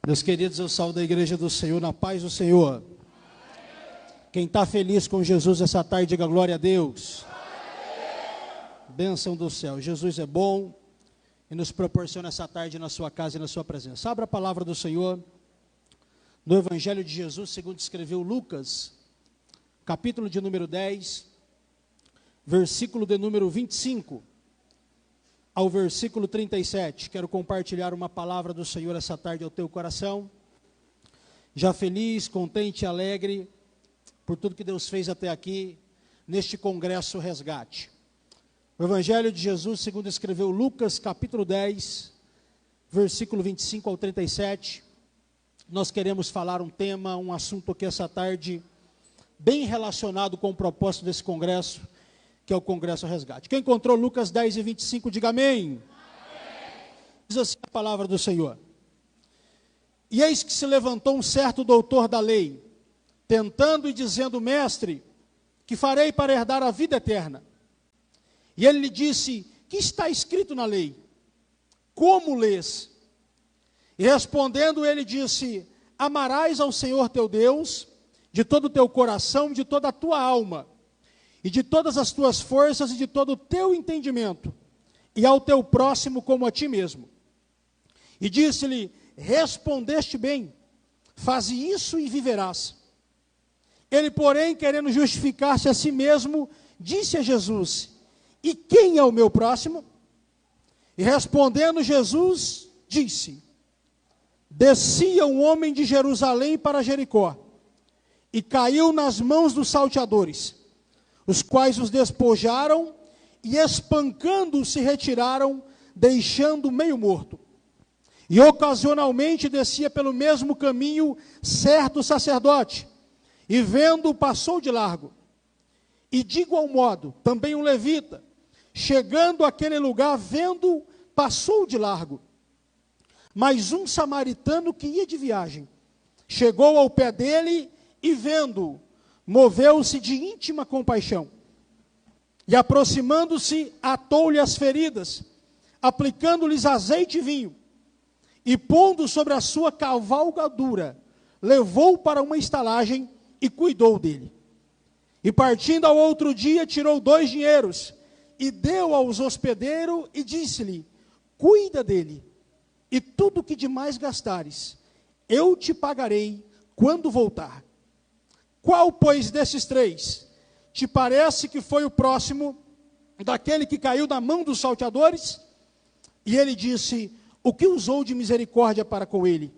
Meus queridos, eu saúdo a igreja do Senhor, na paz do Senhor. Quem está feliz com Jesus essa tarde, diga glória a Deus. Bênção do céu. Jesus é bom e nos proporciona essa tarde na sua casa e na sua presença. Abra a palavra do Senhor no Evangelho de Jesus, segundo escreveu Lucas, capítulo de número 10, versículo de número 25 ao versículo 37. Quero compartilhar uma palavra do Senhor essa tarde ao teu coração. Já feliz, contente e alegre por tudo que Deus fez até aqui, neste congresso resgate. O Evangelho de Jesus, segundo escreveu Lucas, capítulo 10, versículo 25 ao 37. Nós queremos falar um tema, um assunto aqui essa tarde, bem relacionado com o propósito desse congresso, que é o Congresso Resgate. Quem encontrou Lucas 10 e 25, diga amém. Diz assim a palavra do Senhor. E eis que se levantou um certo doutor da lei, tentando e dizendo: Mestre, que farei para herdar a vida eterna? E ele lhe disse: que está escrito na lei? Como lês? E respondendo ele disse: amarás ao Senhor teu Deus de todo o teu coração, de toda a tua alma, e de todas as tuas forças e de todo o teu entendimento, e ao teu próximo como a ti mesmo. E disse-lhe: respondeste bem, faze isso e viverás. Ele, porém, querendo justificar-se a si mesmo, disse a Jesus: e quem é o meu próximo? E respondendo Jesus, disse: descia um homem de Jerusalém para Jericó, e caiu nas mãos dos salteadores, os quais os despojaram e espancando se retiraram, deixando meio morto. E ocasionalmente descia pelo mesmo caminho certo sacerdote, e vendo passou de largo. E de igual modo, também um levita, chegando àquele lugar, vendo, passou de largo. Mas um samaritano que ia de viagem, chegou ao pé dele e vendo, moveu-se de íntima compaixão. E aproximando-se, atou-lhe as feridas, aplicando-lhes azeite e vinho, e pondo sobre a sua cavalgadura, levou-o para uma estalagem e cuidou dele. E partindo ao outro dia, tirou 2 dinheiros, e deu aos hospedeiros, e disse-lhe: cuida dele, e tudo que demais gastares, eu te pagarei quando voltar. Qual, pois, desses 3 te parece que foi o próximo daquele que caiu na mão dos salteadores? E ele disse: o que usou de misericórdia para com ele?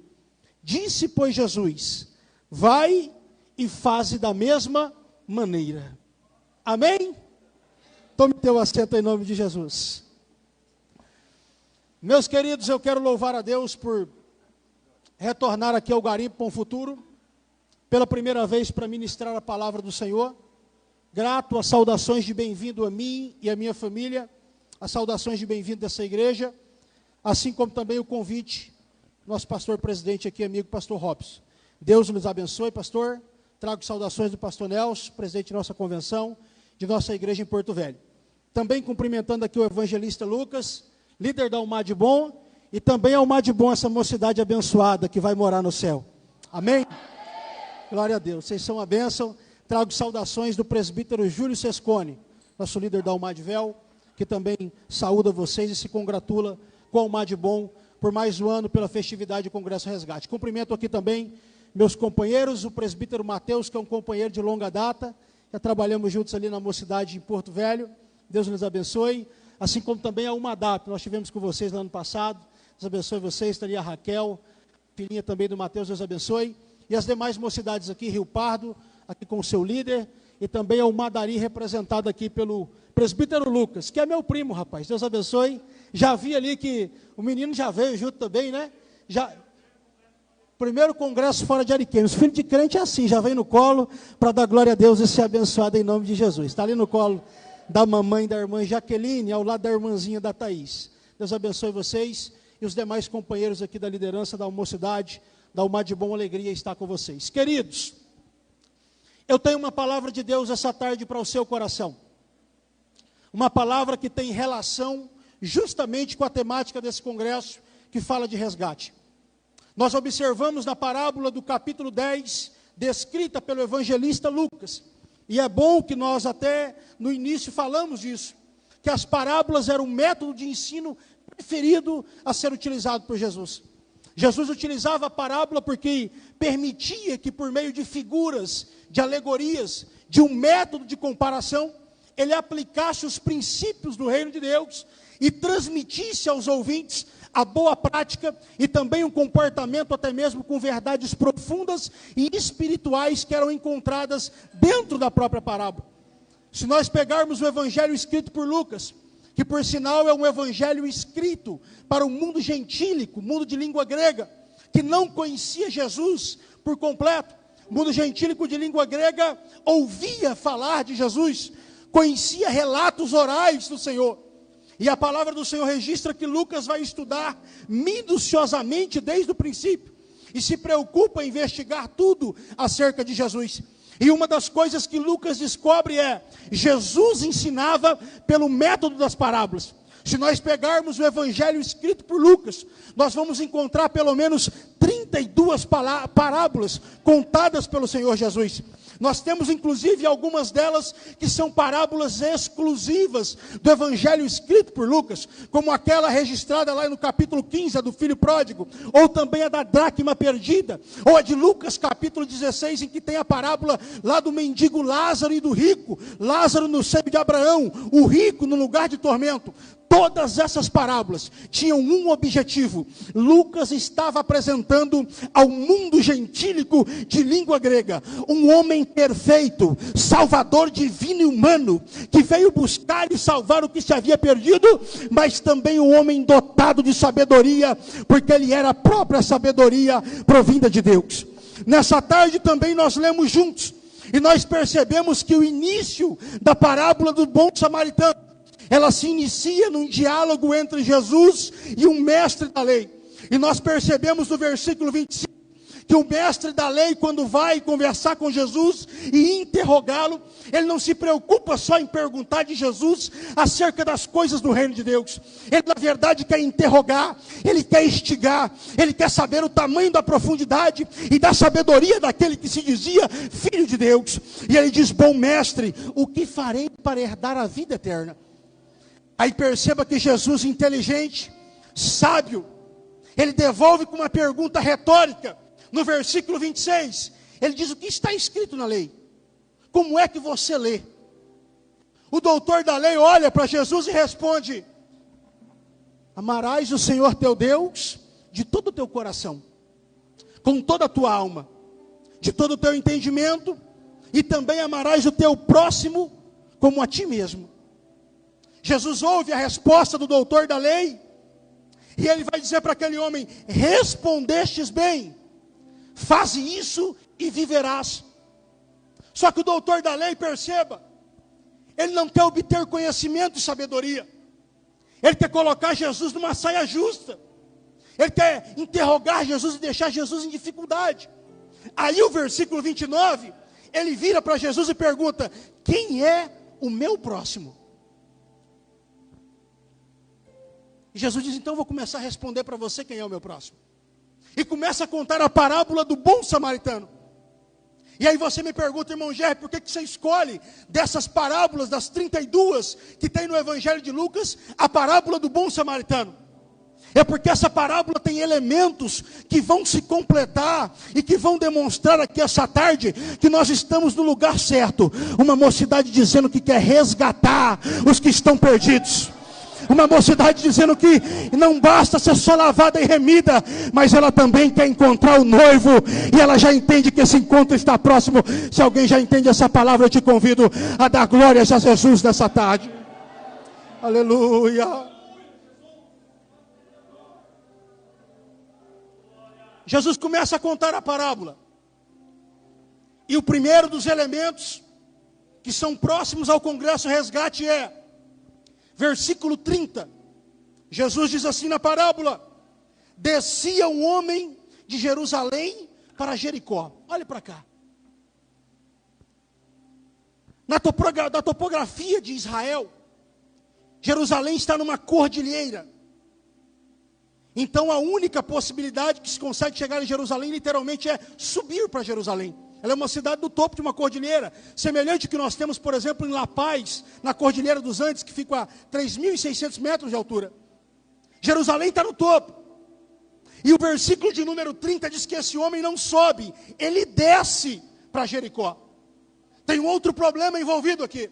Disse, pois, Jesus: vai e faze da mesma maneira. Amém? Tome teu assento em nome de Jesus. Meus queridos, eu quero louvar a Deus por retornar aqui ao Garimpo Pão Futuro, pela primeira vez para ministrar a palavra do Senhor. Grato às saudações de bem-vindo a mim e a minha família, as saudações de bem-vindo dessa igreja, assim como também o convite, nosso pastor presidente aqui, amigo pastor Robson. Deus nos abençoe, pastor. Trago saudações do pastor Nelson, presidente de nossa convenção, de nossa igreja em Porto Velho. Também cumprimentando aqui o evangelista Lucas, líder da Almad Bom, e também a Almad Bom, essa mocidade abençoada que vai morar no céu. Amém? Glória a Deus, vocês são a bênção. Trago saudações do presbítero Júlio Sescone, nosso líder da Almad Véu, que também saúda vocês e se congratula com a Almad Bom por mais um ano pela festividade do Congresso Resgate. Cumprimento aqui também meus companheiros, o presbítero Mateus, que é um companheiro de longa data, já trabalhamos juntos ali na mocidade em Porto Velho. Deus nos abençoe, assim como também a Umadap, nós tivemos com vocês no ano passado. Deus abençoe vocês, está ali a Raquel, filhinha também do Mateus, Deus abençoe. E as demais mocidades aqui, Rio Pardo, aqui com o seu líder, e também a Umadari, representada aqui pelo presbítero Lucas, que é meu primo, rapaz, Deus abençoe. Já vi ali que o menino já veio junto também, né? Primeiro congresso fora de Ariquemes. Os filhos de crente é assim, já vem no colo para dar glória a Deus e ser abençoado em nome de Jesus. Está ali no colo da mamãe da irmã Jaqueline, ao lado da irmãzinha da Thaís. Deus abençoe vocês e os demais companheiros aqui da liderança da mocidade, da Almad Bom, alegria estar com vocês. Queridos, eu tenho uma palavra de Deus essa tarde para o seu coração. Uma palavra que tem relação justamente com a temática desse congresso, que fala de resgate. Nós observamos na parábola do capítulo 10, descrita pelo evangelista Lucas, e é bom que nós até no início falamos disso, que as parábolas eram um método de ensino preferido a ser utilizado por Jesus. Jesus utilizava a parábola porque permitia que por meio de figuras, de alegorias, de um método de comparação, ele aplicasse os princípios do reino de Deus e transmitisse aos ouvintes a boa prática e também um comportamento até mesmo com verdades profundas e espirituais que eram encontradas dentro da própria parábola. Se nós pegarmos o evangelho escrito por Lucas, que por sinal é um evangelho escrito para o mundo gentílico, mundo de língua grega, que não conhecia Jesus por completo, o mundo gentílico de língua grega ouvia falar de Jesus, conhecia relatos orais do Senhor, e a palavra do Senhor registra que Lucas vai estudar minuciosamente desde o princípio, e se preocupa em investigar tudo acerca de Jesus. E uma das coisas que Lucas descobre é, Jesus ensinava pelo método das parábolas. Se nós pegarmos o evangelho escrito por Lucas, nós vamos encontrar pelo menos 32 parábolas contadas pelo Senhor Jesus. Nós temos inclusive algumas delas que são parábolas exclusivas do evangelho escrito por Lucas, como aquela registrada lá no capítulo 15, a do filho pródigo, ou também a da dracma perdida, ou a de Lucas capítulo 16, em que tem a parábola lá do mendigo Lázaro e do rico, Lázaro no seio de Abraão, o rico no lugar de tormento. Todas essas parábolas tinham um objetivo. Lucas estava apresentando ao mundo gentílico de língua grega um homem perfeito, salvador divino e humano, que veio buscar e salvar o que se havia perdido, mas também um homem dotado de sabedoria, porque ele era a própria sabedoria provinda de Deus. Nessa tarde também nós lemos juntos, e nós percebemos que o início da parábola do bom samaritano, ela se inicia num diálogo entre Jesus e um mestre da lei. E nós percebemos no versículo 25, que o mestre da lei, quando vai conversar com Jesus e interrogá-lo, ele não se preocupa só em perguntar de Jesus acerca das coisas do reino de Deus. Ele na verdade quer interrogar, ele quer instigar, ele quer saber o tamanho da profundidade e da sabedoria daquele que se dizia filho de Deus. E ele diz, bom mestre, o que farei para herdar a vida eterna? Aí perceba que Jesus, inteligente, sábio, ele devolve com uma pergunta retórica. No versículo 26, ele diz, o que está escrito na lei? Como é que você lê? O doutor da lei olha para Jesus e responde, amarás o Senhor teu Deus de todo o teu coração, com toda a tua alma, de todo o teu entendimento, e também amarás o teu próximo como a ti mesmo. Jesus ouve a resposta do doutor da lei, e ele vai dizer para aquele homem, respondestes bem, faze isso e viverás. Só que o doutor da lei, perceba, ele não quer obter conhecimento e sabedoria, ele quer colocar Jesus numa saia justa, ele quer interrogar Jesus e deixar Jesus em dificuldade. Aí o versículo 29, ele vira para Jesus e pergunta, quem é o meu próximo? E Jesus diz, então eu vou começar a responder para você quem é o meu próximo. E começa a contar a parábola do bom samaritano. E aí você me pergunta, irmão Jerry, por que você escolhe dessas parábolas, das 32 que tem no Evangelho de Lucas, a parábola do bom samaritano? É porque essa parábola tem elementos que vão se completar e que vão demonstrar aqui essa tarde que nós estamos no lugar certo. Uma mocidade dizendo que quer resgatar os que estão perdidos. Uma mocidade dizendo que não basta ser só lavada e remida, mas ela também quer encontrar o noivo, e ela já entende que esse encontro está próximo. Se alguém já entende essa palavra, eu te convido a dar glórias a Jesus nessa tarde. Aleluia. Jesus começa a contar a parábola, e o primeiro dos elementos que são próximos ao Congresso Resgate é versículo 30, Jesus diz assim na parábola, descia um homem de Jerusalém para Jericó. Olhe para cá. Na topografia de Israel, Jerusalém está numa cordilheira. Então a única possibilidade que se consegue chegar em Jerusalém, literalmente, é subir para Jerusalém. Ela é uma cidade do topo de uma cordilheira, semelhante ao que nós temos, por exemplo, em La Paz, na Cordilheira dos Andes, que fica a 3.600 metros de altura. Jerusalém está no topo. E o versículo de número 30 diz que esse homem não sobe, ele desce para Jericó. Tem um outro problema envolvido aqui.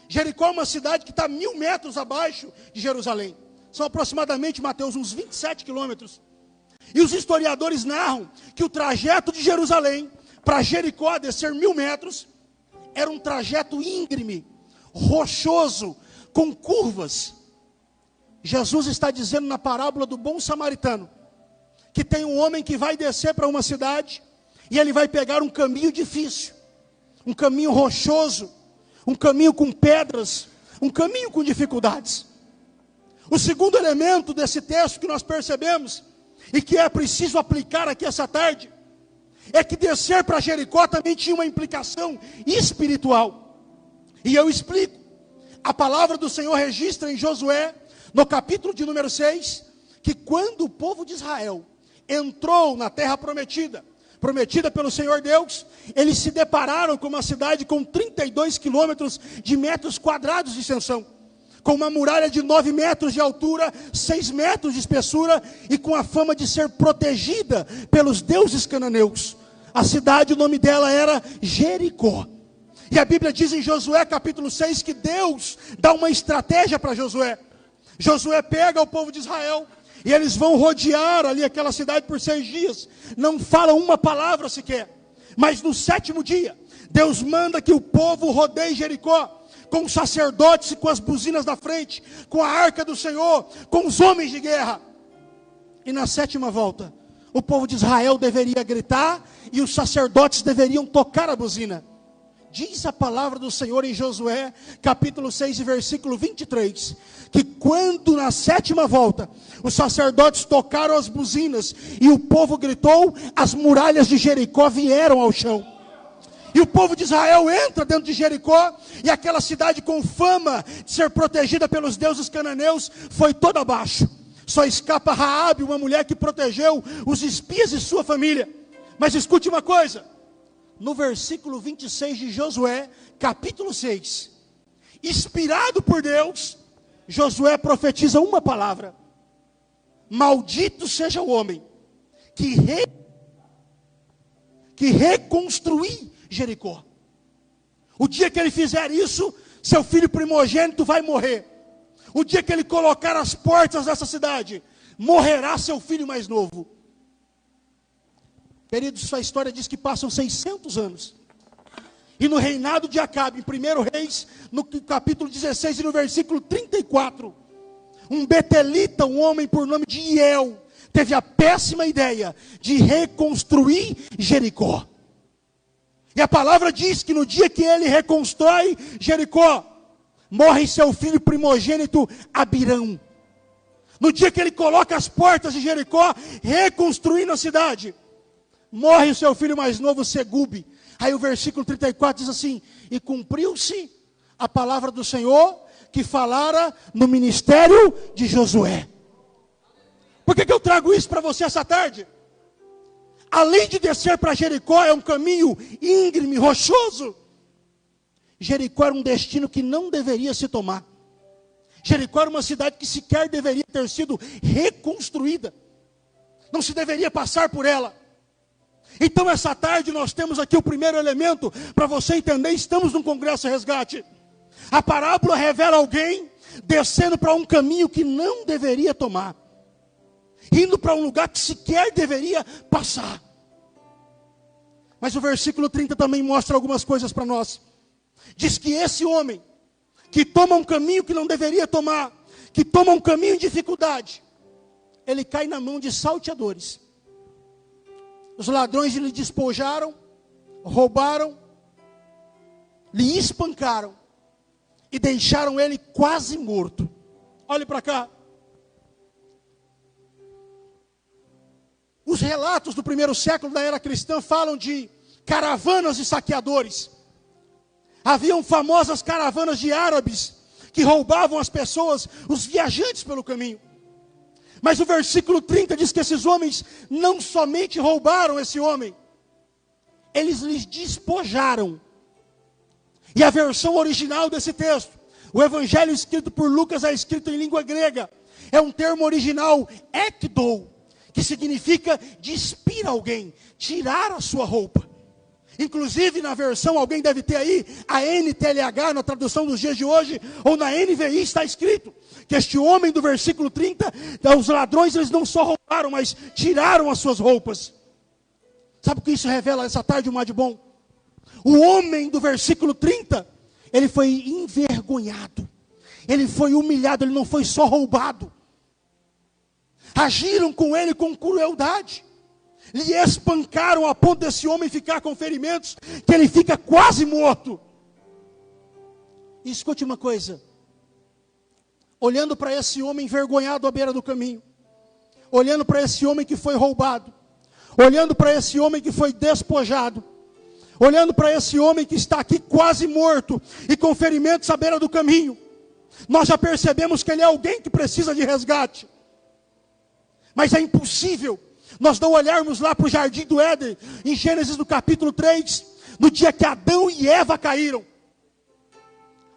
Jericó é uma cidade que está 1.000 metros abaixo de Jerusalém. São aproximadamente, Mateus, uns 27 quilômetros. E os historiadores narram que o trajeto de Jerusalém para Jericó, descer 1.000 metros, era um trajeto íngreme, rochoso, com curvas. Jesus está dizendo na parábola do bom samaritano, que tem um homem que vai descer para uma cidade, e ele vai pegar um caminho difícil, um caminho rochoso, um caminho com pedras, um caminho com dificuldades. O segundo elemento desse texto que nós percebemos, e que é preciso aplicar aqui essa tarde, é que descer para Jericó também tinha uma implicação espiritual. E eu explico. A palavra do Senhor registra em Josué, no capítulo de número 6, que quando o povo de Israel entrou na terra prometida pelo Senhor Deus, eles se depararam com uma cidade com 32 quilômetros de metros quadrados de extensão, com uma muralha de 9 metros de altura, 6 metros de espessura, e com a fama de ser protegida pelos deuses cananeus. A cidade, o nome dela era Jericó. E a Bíblia diz em Josué capítulo 6 que Deus dá uma estratégia para Josué. Josué pega o povo de Israel e eles vão rodear ali aquela cidade por 6 dias. Não falam uma palavra sequer. Mas no 7º dia, Deus manda que o povo rodeie Jericó, com os sacerdotes e com as buzinas da frente, com a arca do Senhor, com os homens de guerra. E na 7ª volta, o povo de Israel deveria gritar e os sacerdotes deveriam tocar a buzina. Diz a palavra do Senhor em Josué, capítulo 6, versículo 23, que quando na 7ª volta, os sacerdotes tocaram as buzinas e o povo gritou, as muralhas de Jericó vieram ao chão. E o povo de Israel entra dentro de Jericó, e aquela cidade com fama de ser protegida pelos deuses cananeus, foi toda abaixo. Só escapa Raabe, uma mulher que protegeu os espias e sua família. Mas escute uma coisa, no versículo 26 de Josué, capítulo 6, inspirado por Deus, Josué profetiza uma palavra: maldito seja o homem que reconstruir Jericó. O dia que ele fizer isso, seu filho primogênito vai morrer. O dia que ele colocar as portas dessa cidade, morrerá seu filho mais novo. Queridos, sua história diz que passam 600 anos. E no reinado de Acabe, em 1 Reis, no capítulo 16 e no versículo 34, um betelita, um homem por nome de Iel, teve a péssima ideia de reconstruir Jericó. E a palavra diz que no dia que ele reconstrói Jericó, morre seu filho primogênito Abirão. No dia que ele coloca as portas de Jericó, reconstruindo a cidade, morre o seu filho mais novo, Segube. Aí o versículo 34 diz assim: e cumpriu-se a palavra do Senhor que falara no ministério de Josué. Por que eu trago isso para você essa tarde? Além de descer para Jericó, é um caminho íngreme, rochoso. Jericó era um destino que não deveria se tomar. Jericó era uma cidade que sequer deveria ter sido reconstruída. Não se deveria passar por ela. Então essa tarde nós temos aqui o primeiro elemento para você entender. Estamos num congresso resgate. A parábola revela alguém descendo para um caminho que não deveria tomar, indo para um lugar que sequer deveria passar. Mas o versículo 30 também mostra algumas coisas para nós. Diz que esse homem, que toma um caminho que não deveria tomar, que toma um caminho em dificuldade, ele cai na mão de salteadores. Os ladrões lhe despojaram, roubaram, lhe espancaram e deixaram ele quase morto. Olhe para cá. Os relatos do 1º século da era cristã falam de caravanas de saqueadores. Haviam famosas caravanas de árabes que roubavam as pessoas, os viajantes pelo caminho. Mas o versículo 30 diz que esses homens não somente roubaram esse homem, eles lhes despojaram. E a versão original desse texto, o evangelho escrito por Lucas é escrito em língua grega. É um termo original, ekdou, que significa despir alguém, tirar a sua roupa. Inclusive na versão, alguém deve ter aí, a NTLH, na tradução dos dias de hoje, ou na NVI está escrito, que este homem do versículo 30, os ladrões, eles não só roubaram, mas tiraram as suas roupas. Sabe o que isso revela essa tarde, o mar de bom? O homem do versículo 30, ele foi envergonhado, ele foi humilhado, ele não foi só roubado. Agiram com ele com crueldade, lhe espancaram a ponto desse homem ficar com ferimentos, que ele fica quase morto. E escute uma coisa, olhando para esse homem envergonhado à beira do caminho, olhando para esse homem que foi roubado, olhando para esse homem que foi despojado, olhando para esse homem que está aqui quase morto e com ferimentos à beira do caminho, nós já percebemos que ele é alguém que precisa de resgate. Mas é impossível nós não olharmos lá para o jardim do Éden, em Gênesis no capítulo 3, no dia que Adão e Eva caíram.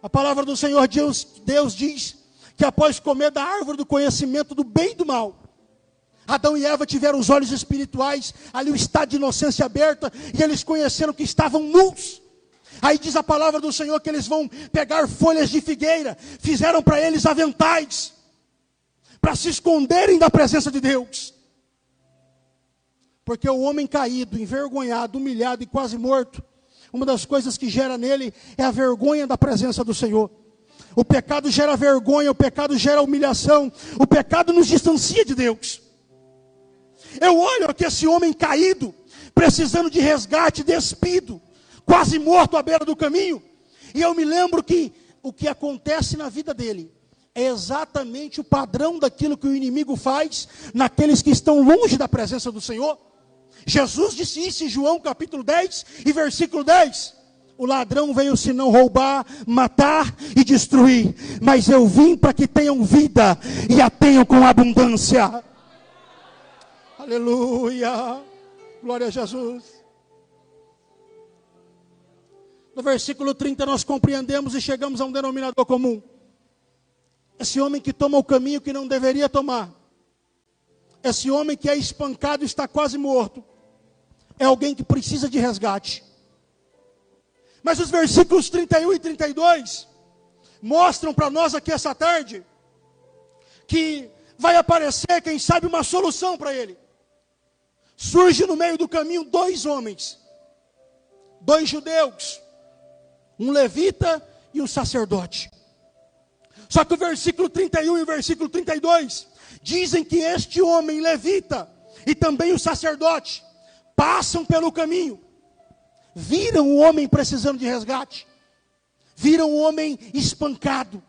A palavra do Senhor Deus diz que após comer da árvore do conhecimento do bem e do mal, Adão e Eva tiveram os olhos espirituais, ali o estado de inocência aberta, e eles conheceram que estavam nus. Aí diz a palavra do Senhor que eles vão pegar folhas de figueira, fizeram para eles aventais, para se esconderem da presença de Deus. Porque o homem caído, envergonhado, humilhado e quase morto, uma das coisas que gera nele é a vergonha da presença do Senhor. O pecado gera vergonha, o pecado gera humilhação, o pecado nos distancia de Deus. Eu olho aqui esse homem caído, precisando de resgate, despido, quase morto à beira do caminho, e eu me lembro que o que acontece na vida dele é exatamente o padrão daquilo que o inimigo faz naqueles que estão longe da presença do Senhor. Jesus disse isso em João capítulo 10 e versículo 10. O ladrão veio senão roubar, matar e destruir, mas eu vim para que tenham vida e a tenham com abundância. Aleluia, glória a Jesus. No versículo 30 nós compreendemos e chegamos a um denominador comum. Esse homem que toma o caminho que não deveria tomar, esse homem que é espancado e está quase morto, é alguém que precisa de resgate. Mas os versículos 31 e 32 mostram para nós aqui essa tarde que vai aparecer, quem sabe, uma solução para ele. Surge no meio do caminho dois homens, dois judeus, um levita e um sacerdote. Só que o versículo 31 e o versículo 32 dizem que este homem levita e também o sacerdote passam pelo caminho, viram o homem precisando de resgate, viram o homem espancado,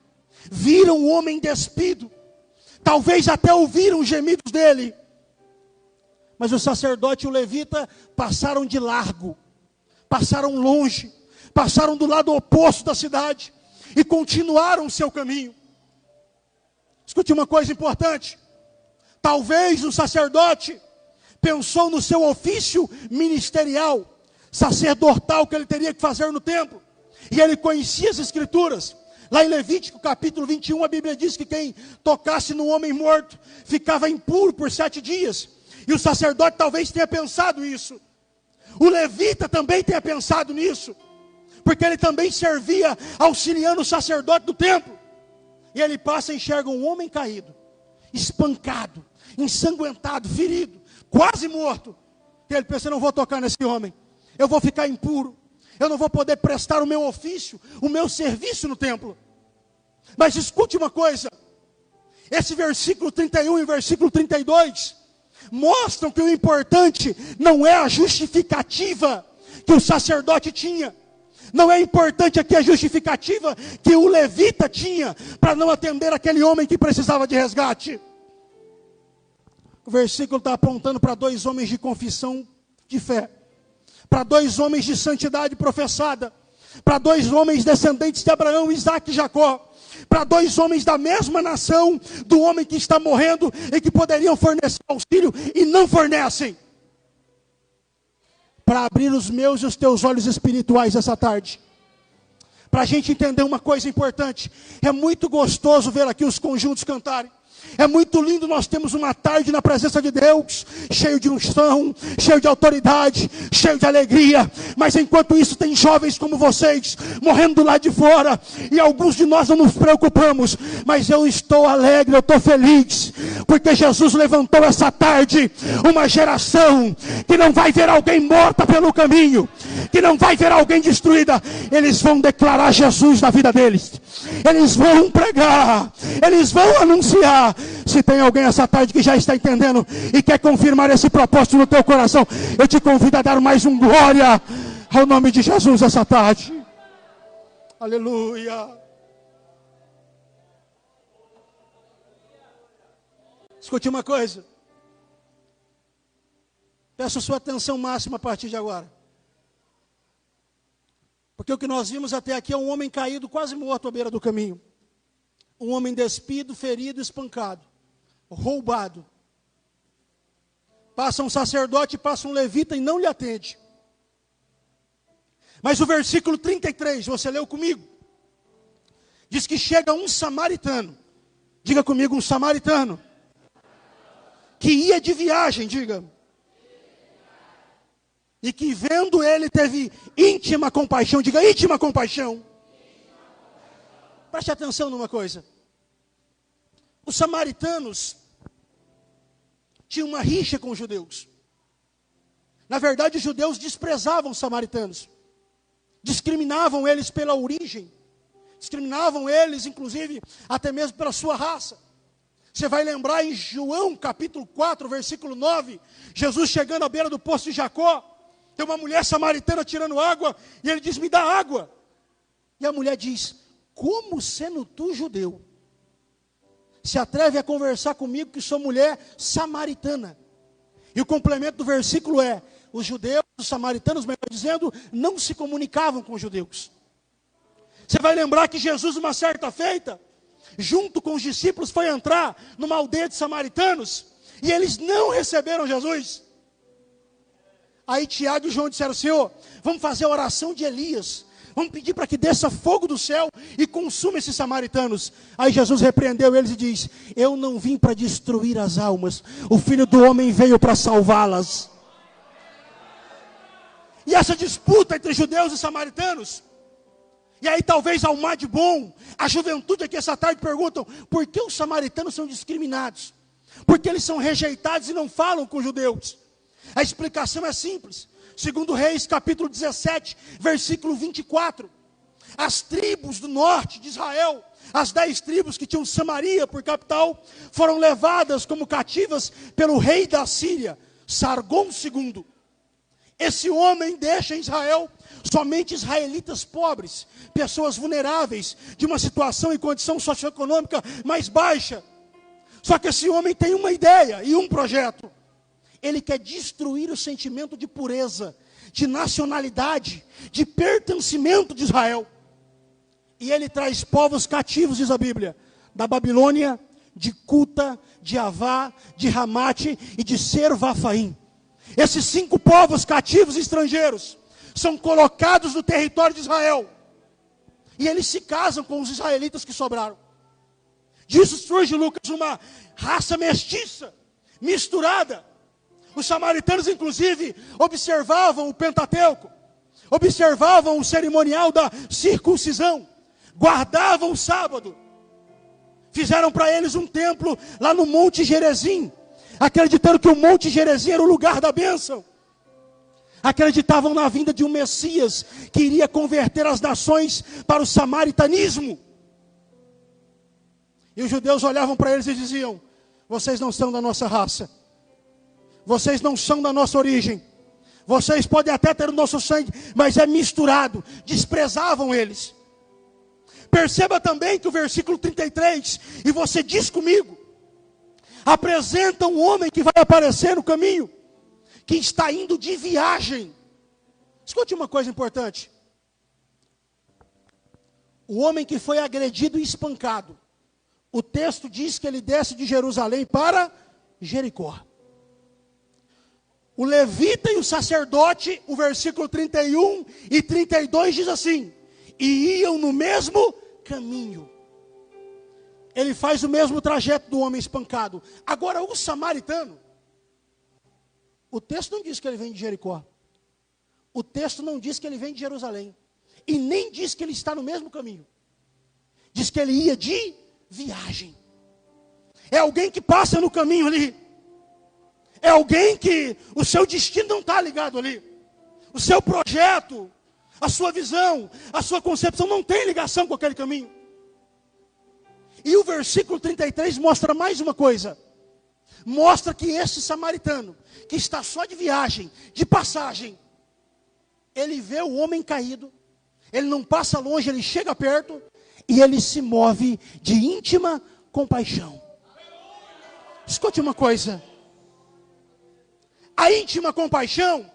viram o homem despido, talvez até ouviram os gemidos dele. Mas o sacerdote e o levita passaram de largo, passaram longe, passaram do lado oposto da cidade e continuaram o seu caminho. Escute uma coisa importante. Talvez o sacerdote pensou no seu ofício ministerial, sacerdotal, que ele teria que fazer no templo. E ele conhecia as escrituras. Lá em Levítico capítulo 21, a Bíblia diz que quem tocasse no homem morto ficava impuro por 7 dias. E o sacerdote talvez tenha pensado isso. O levita também tenha pensado nisso, porque ele também servia auxiliando o sacerdote do templo. E ele passa e enxerga um homem caído, espancado, ensanguentado, ferido, quase morto. E ele pensa: eu não vou tocar nesse homem, eu vou ficar impuro, eu não vou poder prestar o meu ofício, o meu serviço no templo. Mas escute uma coisa, esse versículo 31 e o versículo 32 mostram que o importante não é a justificativa que o sacerdote tinha. Não é importante aqui a justificativa que o levita tinha para não atender aquele homem que precisava de resgate. O versículo está apontando para dois homens de confissão de fé, para dois homens de santidade professada, para dois homens descendentes de Abraão, Isaque e Jacó, para 2 homens da mesma nação, do homem que está morrendo e que poderiam fornecer auxílio e não fornecem. Para abrir os meus e os teus olhos espirituais essa tarde. Para a gente entender uma coisa importante. É muito gostoso ver aqui os conjuntos cantarem. É muito lindo, nós temos uma tarde na presença de Deus, cheio de unção, cheio de autoridade, cheio de alegria. Mas enquanto isso tem jovens como vocês, morrendo lá de fora. E alguns de nós não nos preocupamos. Mas eu estou alegre, eu estou feliz. Porque Jesus levantou essa tarde uma geração que não vai ver alguém morta pelo caminho. Que não vai ver alguém destruída. Eles vão declarar Jesus na vida deles. Eles vão pregar. Eles vão anunciar. Se tem alguém essa tarde que já está entendendo e quer confirmar esse propósito no teu coração, eu te convido a dar mais um glória ao nome de Jesus essa tarde. Aleluia. Escute uma coisa. Peço sua atenção máxima a partir de agora. Porque o que nós vimos até aqui é um homem caído, quase morto à beira do caminho. Um homem despido, ferido, espancado, roubado. Passa um sacerdote, passa um levita e não lhe atende. Mas o versículo 33, você leu comigo? Diz que chega um samaritano. Diga comigo, um samaritano. Que ia de viagem, diga. E que vendo ele teve íntima compaixão. Diga, íntima compaixão. Preste atenção numa coisa. Os samaritanos tinham uma rixa com os judeus. Na verdade, os judeus desprezavam os samaritanos. Discriminavam eles pela origem. Discriminavam eles, inclusive, até mesmo pela sua raça. Você vai lembrar em João capítulo 4, versículo 9. Jesus chegando à beira do poço de Jacó. Tem uma mulher samaritana tirando água. E ele diz, me dá água. E a mulher diz, como sendo tu judeu, se atreve a conversar comigo que sou mulher samaritana? E o complemento do versículo é, os judeus, os samaritanos, melhor dizendo, não se comunicavam com os judeus. Você vai lembrar que Jesus, uma certa feita, junto com os discípulos, foi entrar numa aldeia de samaritanos, e eles não receberam Jesus. Aí Tiago e João disseram, Senhor, vamos fazer a oração de Elias. Vamos pedir para que desça fogo do céu e consuma esses samaritanos. Aí Jesus repreendeu eles e diz, eu não vim para destruir as almas. O Filho do Homem veio para salvá-las. E essa disputa entre judeus e samaritanos. E aí talvez ao mar de bom, a juventude aqui essa tarde perguntam, por que os samaritanos são discriminados? Porque eles são rejeitados e não falam com os judeus. A explicação é simples. Segundo Reis, capítulo 17, versículo 24. As tribos do norte de Israel, as 10 tribos que tinham Samaria por capital, foram levadas como cativas pelo rei da Síria, Sargom II. Esse homem deixa em Israel somente israelitas pobres, pessoas vulneráveis, de uma situação e condição socioeconômica mais baixa. Só que esse homem tem uma ideia e um projeto. Ele quer destruir o sentimento de pureza, de nacionalidade, de pertencimento de Israel. E ele traz povos cativos, diz a Bíblia, da Babilônia, de Cuta, de Avá, de Ramate e de Servafaim. Esses 5 povos cativos estrangeiros são colocados no território de Israel. E eles se casam com os israelitas que sobraram. Disso surge, Lucas, uma raça mestiça, misturada. Os samaritanos, inclusive, observavam o Pentateuco, observavam o cerimonial da circuncisão, guardavam o sábado. Fizeram para eles um templo lá no Monte Gerizim, acreditando que o Monte Gerizim era o lugar da bênção. Acreditavam na vinda de um Messias que iria converter as nações para o samaritanismo. E os judeus olhavam para eles e diziam, vocês não são da nossa raça. Vocês não são da nossa origem. Vocês podem até ter o nosso sangue, mas é misturado. Desprezavam eles. Perceba também que o versículo 33, e você diz comigo, apresenta um homem que vai aparecer no caminho, que está indo de viagem. Escute uma coisa importante. o homem que foi agredido e espancado, o texto diz que ele desce de Jerusalém para Jericó. O levita e o sacerdote, o versículo 31 e 32 diz assim: e iam no mesmo caminho. Ele faz o mesmo trajeto do homem espancado. Agora o samaritano, o texto não diz que ele vem de Jericó. O texto não diz que ele vem de Jerusalém. E nem diz que ele está no mesmo caminho. Diz que ele ia de viagem. É alguém que passa no caminho ali. É alguém que o seu destino não está ligado ali. O seu projeto, a sua visão, a sua concepção não tem ligação com aquele caminho. E o versículo 33 mostra mais uma coisa. Mostra que esse samaritano, que está só de viagem, de passagem, ele vê o homem caído, ele não passa longe, ele chega perto, e ele se move de íntima compaixão. Escute uma coisa. A íntima compaixão,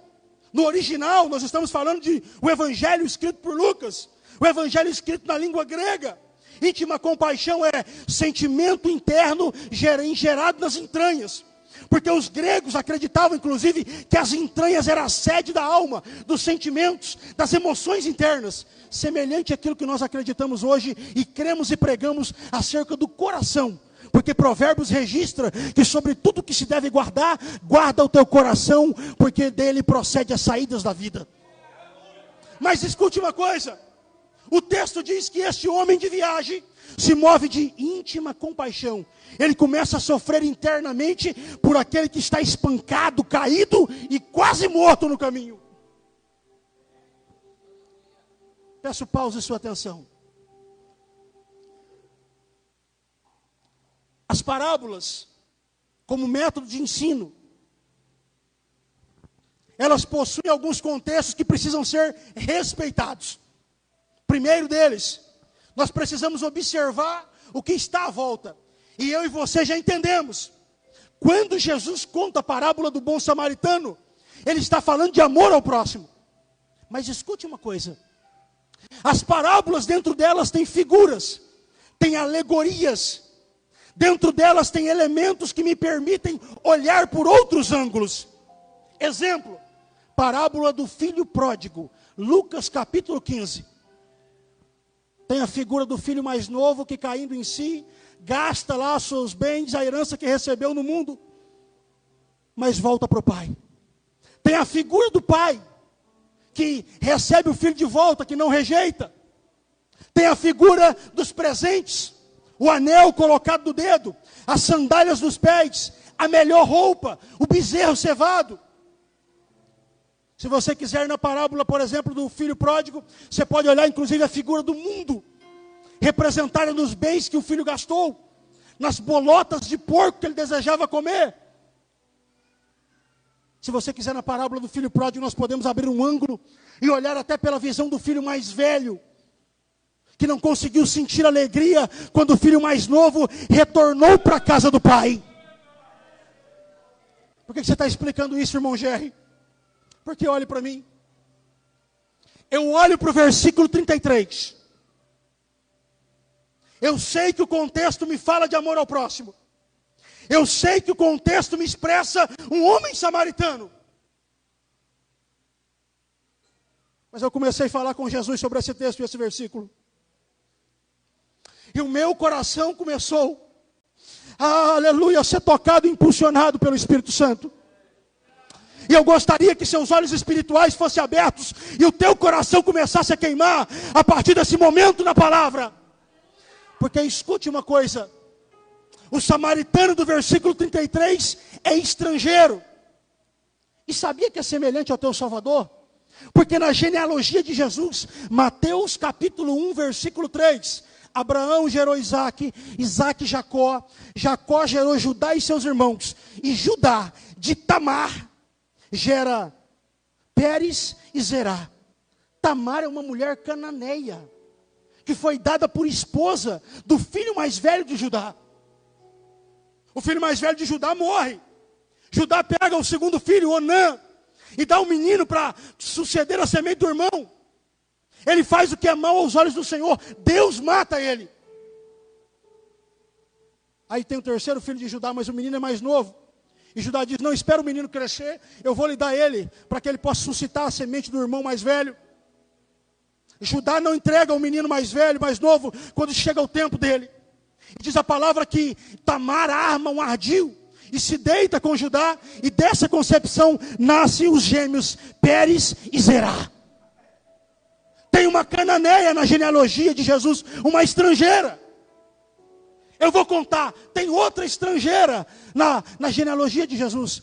no original, nós estamos falando de o evangelho escrito por Lucas, o evangelho escrito na língua grega. Íntima compaixão é sentimento interno gerado nas entranhas. Porque os gregos acreditavam, inclusive, que as entranhas eram a sede da alma, dos sentimentos, das emoções internas. Semelhante àquilo que nós acreditamos hoje e cremos e pregamos acerca do coração. Porque Provérbios registra que sobre tudo que se deve guardar, guarda o teu coração, porque dele procede as saídas da vida. Mas escute uma coisa. O texto diz que este homem de viagem se move de íntima compaixão. Ele começa a sofrer internamente por aquele que está espancado, caído e quase morto no caminho. Peço pausa e sua atenção. As parábolas, como método de ensino, elas possuem alguns contextos que precisam ser respeitados. Primeiro deles, nós precisamos observar o que está à volta. E eu e você já entendemos. Quando Jesus conta a parábola do bom samaritano, ele está falando de amor ao próximo. Mas escute uma coisa. As parábolas, dentro delas tem figuras, tem alegorias. Dentro delas tem elementos que me permitem olhar por outros ângulos. Exemplo, parábola do filho pródigo, Lucas capítulo 15. Tem a figura do filho mais novo que, caindo em si, gasta lá os seus bens, a herança que recebeu no mundo, mas volta para o pai. Tem a figura do pai que recebe o filho de volta, que não rejeita. Tem a figura dos presentes, o anel colocado no dedo, as sandálias nos pés, a melhor roupa, o bezerro cevado. Se você quiser, na parábola, por exemplo, do filho pródigo, você pode olhar inclusive a figura do mundo, representada nos bens que o filho gastou, nas bolotas de porco que ele desejava comer. Se você quiser, na parábola do filho pródigo, nós podemos abrir um ângulo e olhar até pela visão do filho mais velho, que não conseguiu sentir alegria quando o filho mais novo retornou para a casa do pai. Por que você está explicando isso, irmão Jerry? Porque olhe para mim. Eu olho para o versículo 33. Eu sei que o contexto me fala de amor ao próximo. Eu sei que o contexto me expressa um homem samaritano. Mas eu comecei a falar com Jesus sobre esse texto e esse versículo. E o meu coração começou, aleluia, a ser tocado e impulsionado pelo Espírito Santo. E eu gostaria que seus olhos espirituais fossem abertos e o teu coração começasse a queimar a partir desse momento na palavra. Porque escute uma coisa, o samaritano do versículo 33 é estrangeiro. E sabia que é semelhante ao teu Salvador? Porque na genealogia de Jesus, Mateus capítulo 1, versículo 3, Abraão gerou Isaac, Isaac Jacó, Jacó gerou Judá e seus irmãos, e Judá de Tamar gera Pérez e Zerá. Tamar é uma mulher cananeia, que foi dada por esposa do filho mais velho de Judá. O filho mais velho de Judá morre. Judá pega o segundo filho, Onã, e dá um menino para suceder a semente do irmão. Ele faz o que é mal aos olhos do Senhor. Deus mata ele. Aí tem o terceiro filho de Judá, mas o menino é mais novo. E Judá diz, não, espera o menino crescer, eu vou lhe dar ele, para que ele possa suscitar a semente do irmão mais velho. Judá não entrega o menino mais velho, mais novo, quando chega o tempo dele. E diz a palavra que Tamar arma um ardil, e se deita com Judá, e dessa concepção nascem os gêmeos Pérez e Zerá. Tem uma cananeia na genealogia de Jesus, uma estrangeira. Eu vou contar, tem outra estrangeira na genealogia de Jesus.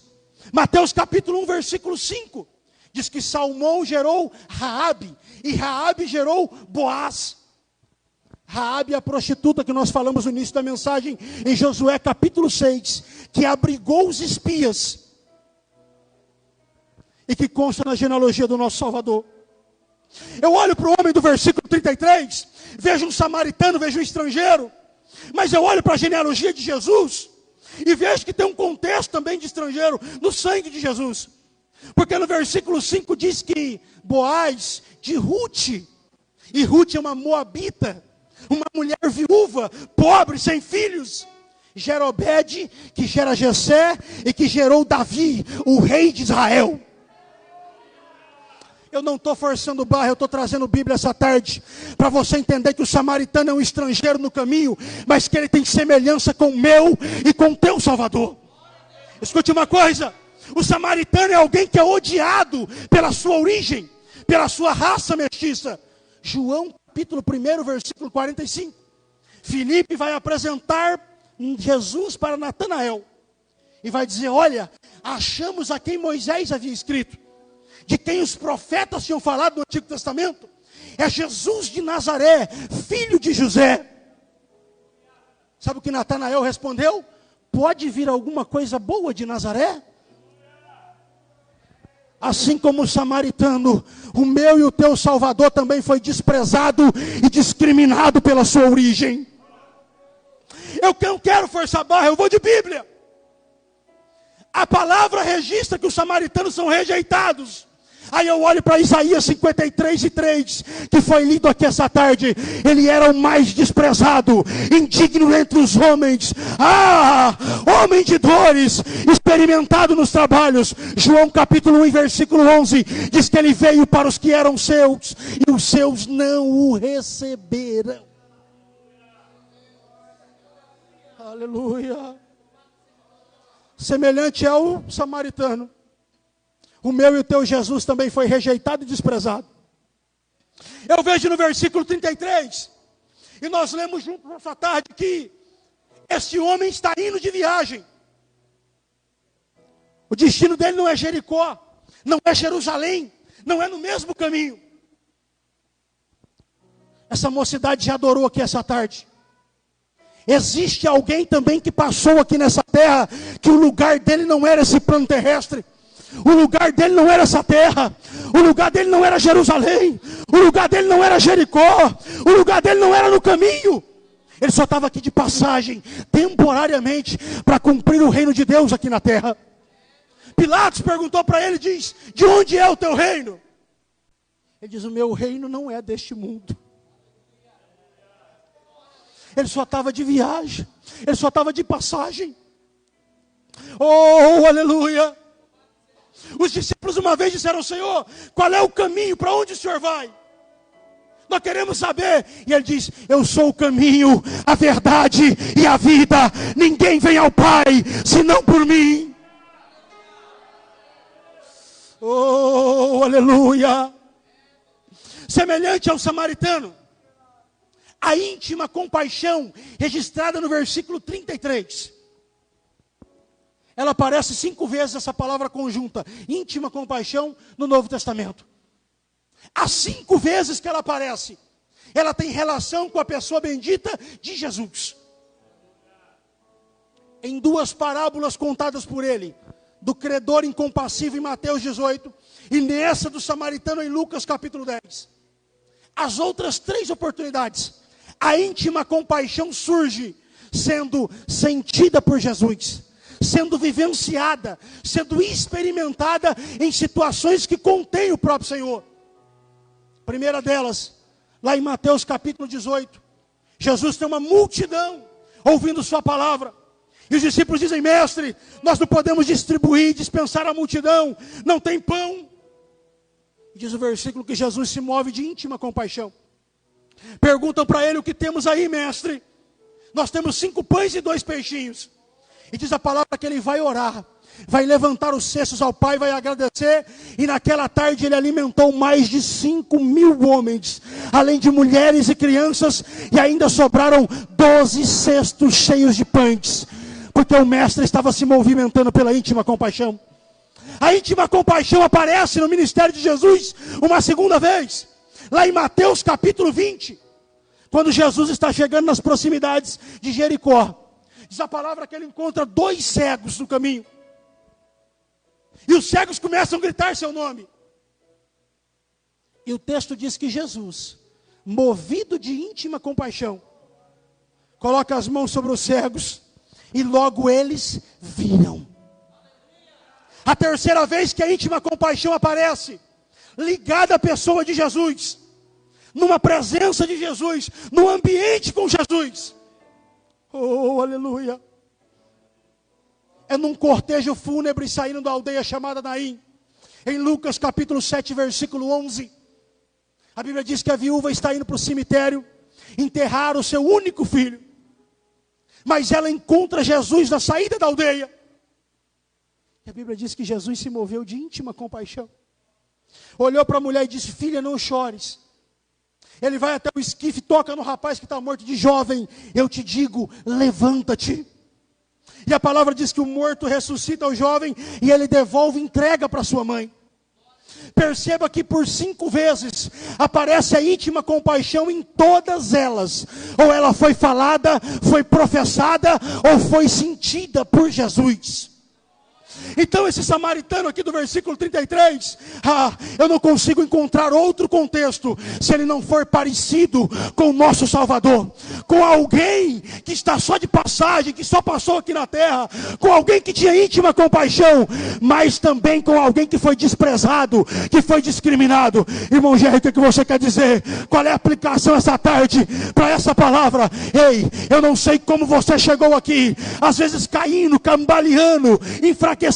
Mateus capítulo 1, versículo 5. Diz que Salmão gerou Raabe, e Raabe gerou Boaz. Raabe é a prostituta que nós falamos no início da mensagem, em Josué capítulo 6, que abrigou os espias, e que consta na genealogia do nosso Salvador. Eu olho para o homem do versículo 33, vejo um samaritano, vejo um estrangeiro, mas eu olho para a genealogia de Jesus, e vejo que tem um contexto também de estrangeiro, no sangue de Jesus. Porque no versículo 5 diz que Boaz de Ruth, e Ruth é uma moabita, uma mulher viúva, pobre, sem filhos, gera Obed, que gera Jessé, e que gerou Davi, o rei de Israel. Eu não estou forçando barra, eu estou trazendo Bíblia essa tarde, para você entender que o samaritano é um estrangeiro no caminho, mas que ele tem semelhança com o meu e com o teu Salvador. Escute uma coisa, o samaritano é alguém que é odiado pela sua origem, pela sua raça mestiça. João capítulo 1, versículo 45. Filipe vai apresentar Jesus para Natanael, e vai dizer, olha, achamos a quem Moisés havia escrito, de quem os profetas tinham falado no Antigo Testamento, é Jesus de Nazaré, filho de José. Sabe o que Natanael respondeu? Pode vir alguma coisa boa de Nazaré? Assim como o samaritano, o meu e o teu Salvador também foi desprezado e discriminado pela sua origem. Eu não quero forçar barra, eu vou de Bíblia. A palavra registra que os samaritanos são rejeitados. Aí eu olho para Isaías 53:3, que foi lido aqui essa tarde. Ele era o mais desprezado, indigno entre os homens. Homem de dores, experimentado nos trabalhos. João capítulo 1, versículo 11, diz que ele veio para os que eram seus, e os seus não o receberam. Aleluia. Semelhante ao samaritano, o meu e o teu Jesus também foi rejeitado e desprezado. Eu vejo no versículo 33, e nós lemos juntos nessa tarde, que este homem está indo de viagem. O destino dele não é Jericó, não é Jerusalém, não é no mesmo caminho. Essa mocidade já adorou aqui essa tarde. Existe alguém também que passou aqui nessa terra, que o lugar dele não era esse plano terrestre. O lugar dele não era essa terra. O lugar dele não era Jerusalém. O lugar dele não era Jericó. O lugar dele não era no caminho. Ele só estava aqui de passagem, temporariamente, para cumprir o reino de Deus aqui na terra. Pilatos perguntou para ele, diz, de onde é o teu reino? Ele diz, o meu reino não é deste mundo. Ele só estava de viagem. Ele só estava de passagem. Oh, aleluia. Os discípulos uma vez disseram, Senhor, qual é o caminho, para onde o Senhor vai? Nós queremos saber. E ele diz, eu sou o caminho, a verdade e a vida. Ninguém vem ao Pai, senão por mim. Oh, aleluia. Semelhante ao samaritano, a íntima compaixão registrada no versículo 33. Ela aparece 5 vezes, essa palavra conjunta, íntima compaixão, no Novo Testamento. As 5 vezes que ela aparece, ela tem relação com a pessoa bendita de Jesus. Em 2 parábolas contadas por ele, do credor incompassivo em Mateus 18, e nessa do samaritano em Lucas capítulo 10. As outras 3 oportunidades, a íntima compaixão surge sendo sentida por Jesus, sendo vivenciada, sendo experimentada em situações que contêm o próprio Senhor. Primeira delas, Lá em Mateus capítulo 18, Jesus tem uma multidão ouvindo sua palavra. E os discípulos dizem: mestre, nós não podemos distribuir, dispensar a multidão, não tem pão. E diz o versículo que Jesus se move de íntima compaixão. Perguntam para ele: o que temos aí, mestre? Nós temos 5 pães e 2 peixinhos. E diz a palavra que ele vai orar, vai levantar os cestos ao Pai, vai agradecer. E naquela tarde ele alimentou mais de 5.000 homens, além de mulheres e crianças. E ainda sobraram 12 cestos cheios de pães, porque o mestre estava se movimentando pela íntima compaixão. A íntima compaixão aparece no ministério de Jesus uma segunda vez, lá em Mateus capítulo 20, quando Jesus está chegando nas proximidades de Jericó. Diz a palavra que ele encontra 2 cegos no caminho. E os cegos começam a gritar seu nome. E o texto diz que Jesus, movido de íntima compaixão, coloca as mãos sobre os cegos e logo eles viram. A terceira vez que a íntima compaixão aparece, ligada à pessoa de Jesus, numa presença de Jesus, num ambiente com Jesus. Oh, aleluia! É num cortejo fúnebre saindo da aldeia chamada Naim. Em Lucas capítulo 7, versículo 11. A Bíblia diz que a viúva está indo para o cemitério enterrar o seu único filho. Mas ela encontra Jesus na saída da aldeia. E a Bíblia diz que Jesus se moveu de íntima compaixão. Olhou para a mulher e disse: filha, não chores. Ele vai até o esquife, toca no rapaz que está morto, de jovem, eu te digo, levanta-te. E a palavra diz que o morto ressuscita o jovem e ele devolve, entrega para sua mãe. Perceba que por 5 vezes aparece a íntima compaixão em todas elas. Ou ela foi falada, foi professada, ou foi sentida por Jesus. Então esse samaritano aqui do versículo 33, eu não consigo encontrar outro contexto, se ele não for parecido com o nosso Salvador, com alguém que está só de passagem, que só passou aqui na terra, com alguém que tinha íntima compaixão, mas também com alguém que foi desprezado, que foi discriminado. Irmão Jerry, o que você quer dizer? Qual é a aplicação essa tarde para essa palavra? Ei, eu não sei como você chegou aqui, às vezes caindo, cambaleando, enfraquecido,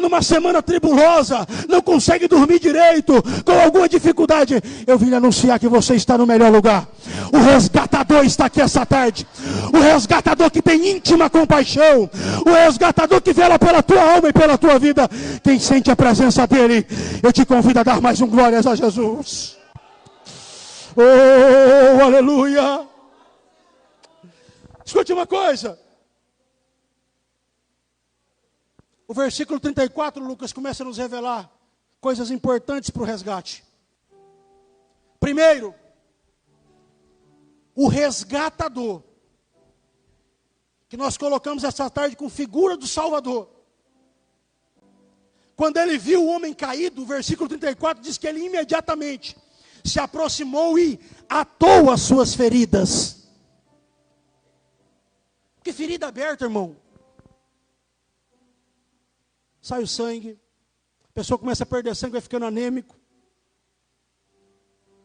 numa semana tribulosa, não consegue dormir direito, com alguma dificuldade. Eu vim anunciar que você está no melhor lugar. O resgatador está aqui essa tarde. O resgatador que tem íntima compaixão. O resgatador que vela pela tua alma e pela tua vida. Quem sente a presença dele, eu te convido a dar mais um glórias a Jesus. Oh, aleluia. Escute uma coisa. O versículo 34, Lucas, começa a nos revelar coisas importantes para o resgate. Primeiro, o resgatador, que nós colocamos essa tarde com figura do Salvador. Quando ele viu o homem caído, o versículo 34 diz que ele imediatamente se aproximou e atou as suas feridas. Que ferida aberta, irmão. Sai o sangue, a pessoa começa a perder sangue, vai ficando anêmico.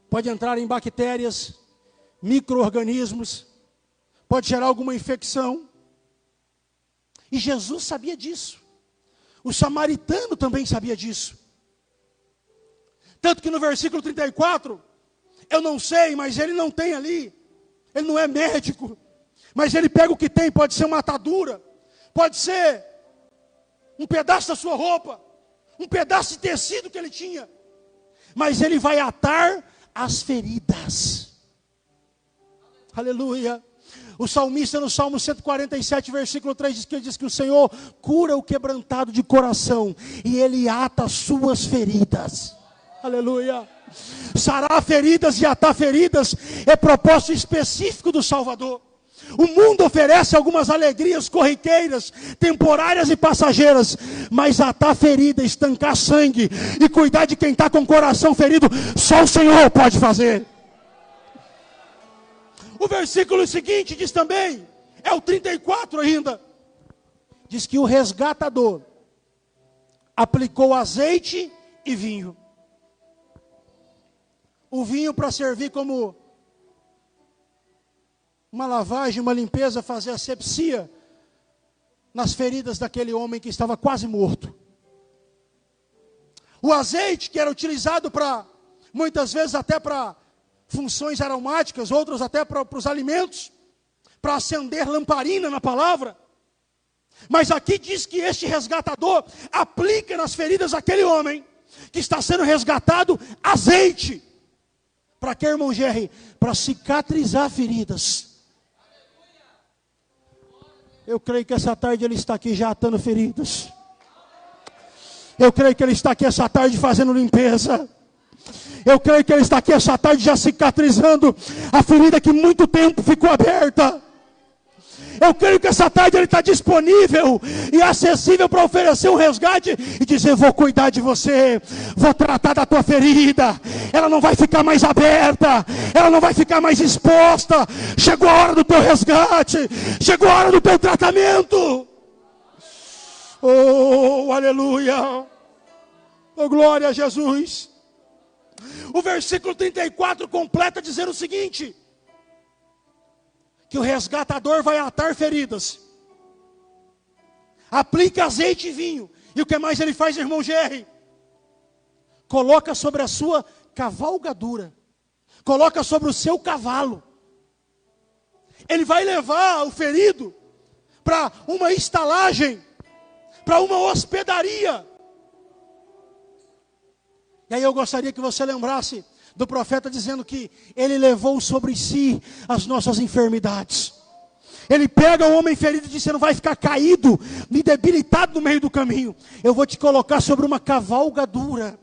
Pode entrar em bactérias, micro-organismos, pode gerar alguma infecção. E Jesus sabia disso. O samaritano também sabia disso. Tanto que no versículo 34, eu não sei, mas ele não tem ali, ele não é médico, mas ele pega o que tem, pode ser uma atadura, pode ser um pedaço da sua roupa, um pedaço de tecido que ele tinha, mas ele vai atar as feridas. Aleluia. O salmista no Salmo 147, versículo 3, diz que o Senhor cura o quebrantado de coração, e Ele ata as suas feridas. Aleluia. Sarar feridas e atar feridas é propósito específico do Salvador. O mundo oferece algumas alegrias corriqueiras, temporárias e passageiras, mas atar ferida, estancar sangue e cuidar de quem está com o coração ferido, só o Senhor pode fazer. O versículo seguinte diz também, é o 34 ainda, diz que o resgatador aplicou azeite e vinho. o vinho para servir como uma lavagem, uma limpeza, fazer asepsia nas feridas daquele homem que estava quase morto. O azeite, que era utilizado para, muitas vezes até para funções aromáticas, outras até para os alimentos, para acender lamparina na palavra. Mas aqui diz que este resgatador aplica nas feridas daquele homem que está sendo resgatado azeite. Para quê, irmão Jerry? Para cicatrizar feridas. Eu creio que essa tarde ele está aqui já atando feridas. Eu creio que ele está aqui essa tarde fazendo limpeza. Eu creio que ele está aqui essa tarde já cicatrizando a ferida que muito tempo ficou aberta. Eu creio que essa tarde ele está disponível e acessível para oferecer um resgate e dizer: vou cuidar de você, vou tratar da tua ferida, ela não vai ficar mais aberta, ela não vai ficar mais exposta. Chegou a hora do teu resgate, chegou a hora do teu tratamento. Oh, aleluia, oh, glória a Jesus. O versículo 34 completa dizendo o seguinte: que o resgatador vai atar feridas, aplica azeite e vinho, e o que mais ele faz, irmão Jerry? Coloca sobre a sua cavalgadura, coloca sobre o seu cavalo. Ele vai levar o ferido para uma estalagem, para uma hospedaria. E aí eu gostaria que você lembrasse do profeta dizendo que ele levou sobre si as nossas enfermidades. Ele pega o homem ferido e diz: você não vai ficar caído, nem debilitado no meio do caminho. Eu vou te colocar sobre uma cavalgadura.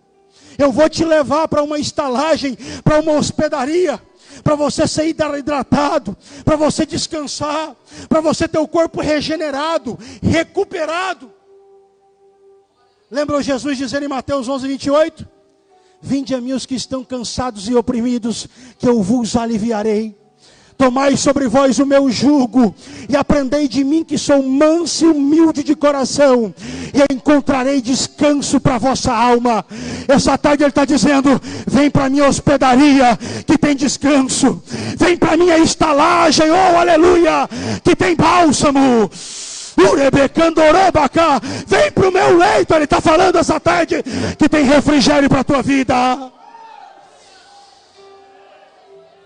Eu vou te levar para uma estalagem, para uma hospedaria, para você ser hidratado, para você descansar, para você ter o corpo regenerado, recuperado. Lembra Jesus dizendo em Mateus 11:28? Vinde a mim os que estão cansados e oprimidos, que eu vos aliviarei. Tomai sobre vós o meu jugo, e aprendei de mim, que sou manso e humilde de coração, e encontrarei descanso para a vossa alma. Essa tarde ele está dizendo: vem para a minha hospedaria, que tem descanso. Vem para a minha estalagem, oh aleluia, que tem bálsamo. Vem para o meu leito, ele está falando essa tarde, que tem refrigério para a tua vida.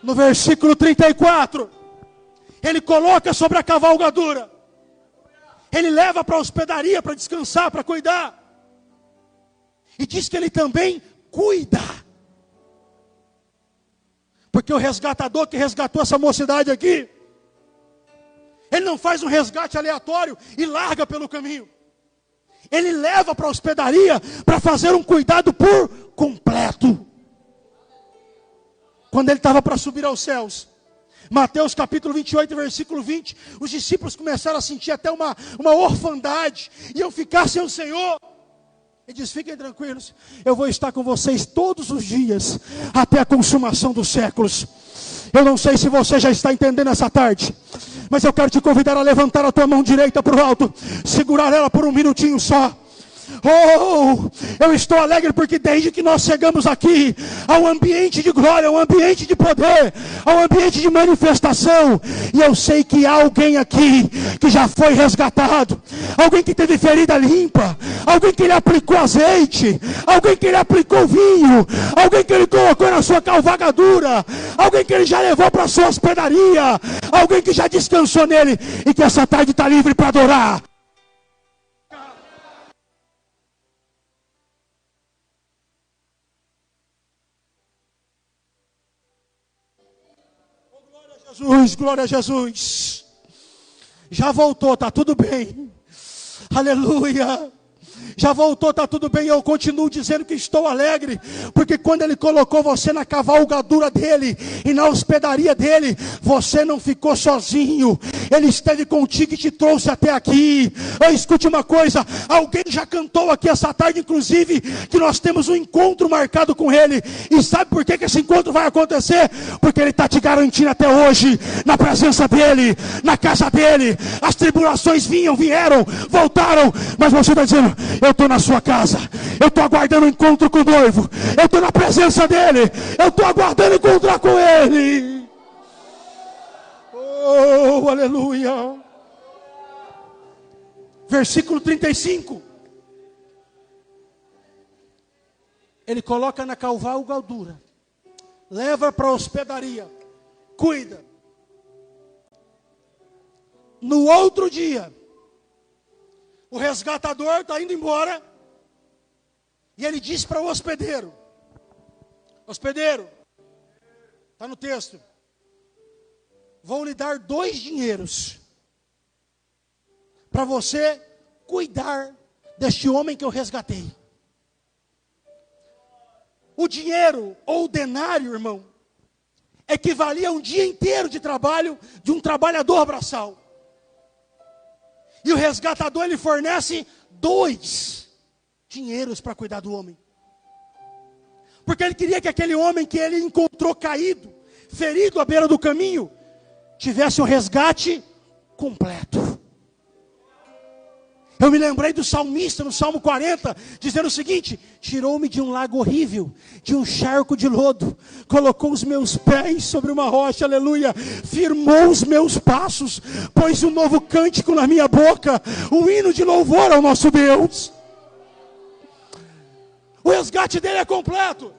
No versículo 34, ele coloca sobre a cavalgadura, ele leva para a hospedaria para descansar, para cuidar, e diz que ele também cuida, porque o resgatador que resgatou essa mocidade aqui, ele não faz um resgate aleatório e larga pelo caminho. Ele leva para a hospedaria para fazer um cuidado por completo. Quando ele estava para subir aos céus, Mateus capítulo 28, versículo 20, os discípulos começaram a sentir até uma orfandade, iam ficar sem o Senhor. Ele diz: fiquem tranquilos, eu vou estar com vocês todos os dias, até a consumação dos séculos. Eu não sei se você já está entendendo essa tarde, mas eu quero te convidar a levantar a tua mão direita para o alto, segurar ela por um minutinho só. Oh, eu estou alegre porque desde que nós chegamos aqui ao ambiente de glória, ao ambiente de poder, ao ambiente de manifestação, e eu sei que há alguém aqui que já foi resgatado, alguém que teve ferida limpa, alguém que ele aplicou azeite, alguém que ele aplicou vinho, alguém que ele colocou na sua cavalgadura, alguém que ele já levou para a sua hospedaria, alguém que já descansou nele e que essa tarde está livre para adorar. Jesus, glória a Jesus. Já voltou, está tudo bem. Aleluia. Já voltou, está tudo bem. Eu continuo dizendo que estou alegre, porque quando ele colocou você na cavalgadura dele e na hospedaria dele, você não ficou sozinho. Ele esteve contigo e te trouxe até aqui. Escute uma coisa, alguém já cantou aqui essa tarde, inclusive, que nós temos um encontro marcado com ele. E sabe por que esse encontro vai acontecer? Porque ele está te garantindo até hoje, na presença dele, na casa dele. As tribulações vieram, voltaram, mas você está dizendo: Eu estou na sua casa, eu estou aguardando o encontro com o noivo, eu estou na presença dele, eu estou aguardando encontrar com ele. Oh, aleluia. Versículo 35. Ele coloca na cavalgadura, leva para a hospedaria, cuida. No outro dia, o resgatador está indo embora, e ele diz para o hospedeiro, está no texto, vou lhe dar 2 dinheiros, para você cuidar deste homem que eu resgatei. O dinheiro, ou o denário, irmão, equivalia a um dia inteiro de trabalho de um trabalhador braçal. E o resgatador, ele fornece 2 dinheiros para cuidar do homem. Porque ele queria que aquele homem que ele encontrou caído, ferido à beira do caminho, tivesse um resgate completo. Eu me lembrei do salmista no Salmo 40, dizendo o seguinte: tirou-me de um lago horrível, de um charco de lodo, colocou os meus pés sobre uma rocha, aleluia, firmou os meus passos, pôs um novo cântico na minha boca, um hino de louvor ao nosso Deus. O resgate dele é completo,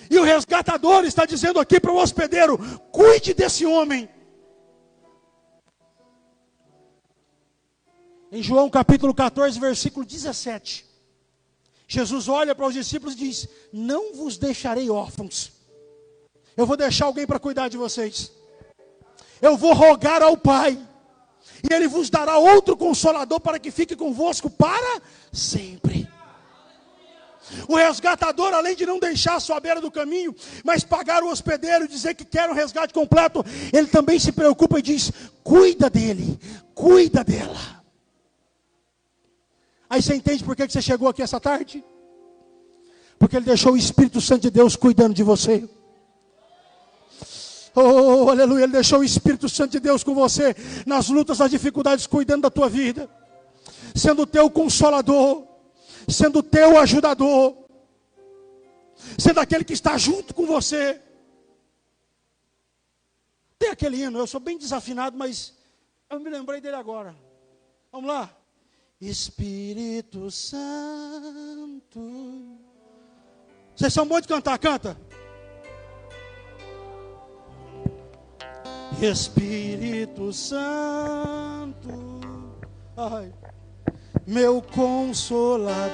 e o resgatador está dizendo aqui para o hospedeiro: cuide desse homem. Em João capítulo 14, versículo 17, Jesus olha para os discípulos e diz: não vos deixarei órfãos, eu vou deixar alguém para cuidar de vocês. Eu vou rogar ao Pai, e Ele vos dará outro Consolador para que fique convosco para sempre. O resgatador, além de não deixar a sua beira do caminho, mas pagar o hospedeiro e dizer que quer um resgate completo, ele também se preocupa e diz: cuida dele, cuida dela. Aí você entende por que você chegou aqui essa tarde? Porque ele deixou o Espírito Santo de Deus cuidando de você. Oh, aleluia, ele deixou o Espírito Santo de Deus com você, nas lutas, nas dificuldades, cuidando da tua vida, sendo teu consolador, sendo teu ajudador, sendo aquele que está junto com você. Tem aquele hino, eu sou bem desafinado, mas eu me lembrei dele agora. Vamos lá. Espírito Santo. Vocês são bons de cantar, canta. Espírito Santo, ai, meu consolador.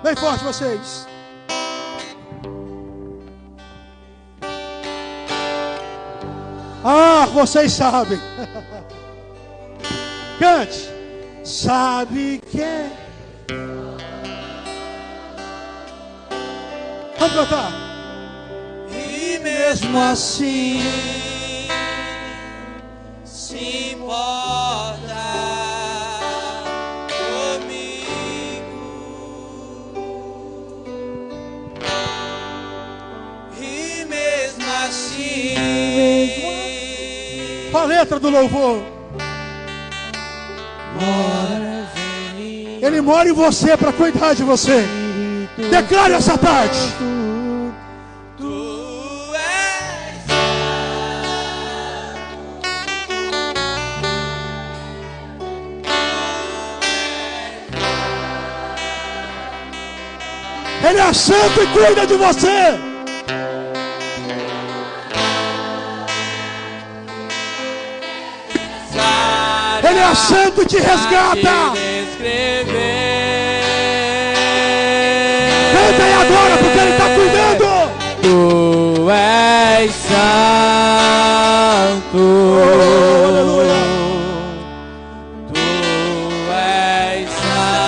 Bem forte vocês. Ah, vocês sabem. Cante. Sabe quem? Vamos cantar. E mesmo assim se importa comigo. E mesmo assim. Qual a letra do louvor? Ele mora em você para cuidar de você. Declare essa tarde. Tu és Ele é santo e cuida de você. Ele é santo e te resgata. Canta aí agora, porque Ele está cuidando. Tu és santo. Oh, aleluia. Tu és santo.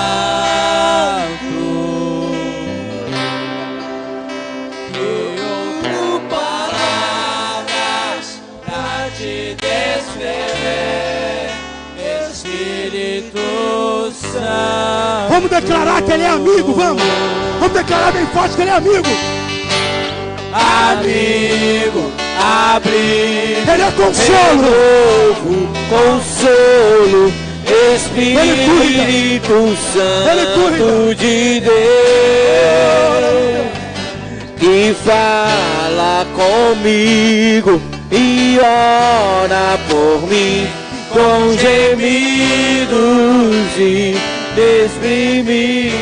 Que outro palavras pra te descrever, Espírito Santo. Vamos declarar que Ele é amigo, vamos. Vamos declarar bem forte que Ele é amigo. Amigo, abrigo, Ele é consolo. renovo, consolo, Espírito Santo de Deus, que fala comigo e ora por mim com gemidos inexprimíveis.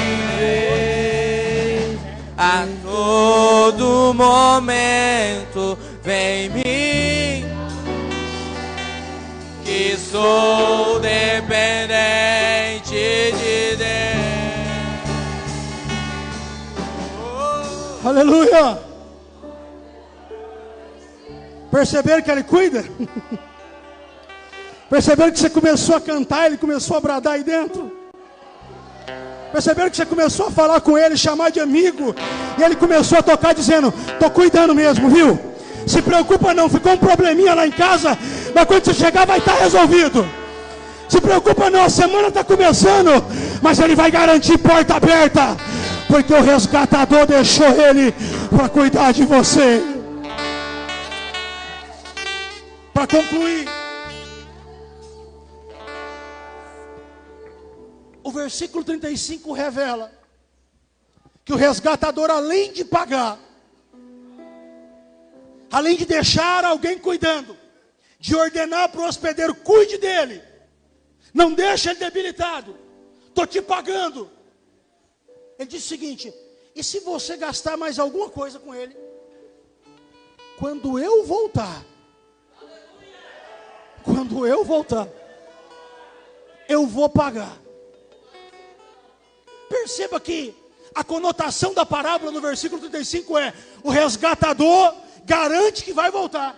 A todo momento vem mim, que sou dependente de Deus. Aleluia! Perceberam que Ele cuida? Perceberam que você começou a cantar, Ele começou a bradar aí dentro? Perceberam que você começou a falar com Ele, chamar de amigo, e Ele começou a tocar dizendo: tô cuidando mesmo, viu? Se preocupa não, ficou um probleminha lá em casa, mas quando você chegar vai estar resolvido. Se preocupa não, a semana está começando, mas Ele vai garantir porta aberta, porque o resgatador deixou Ele para cuidar de você. Para concluir, o versículo 35 revela que o resgatador, além de pagar, além de deixar alguém cuidando, de ordenar para o hospedeiro: cuide dele, não deixe ele debilitado, estou te pagando. Ele diz o seguinte: e se você gastar mais alguma coisa com ele, quando eu voltar, eu vou pagar. Perceba que a conotação da parábola no versículo 35 é: o resgatador garante que vai voltar,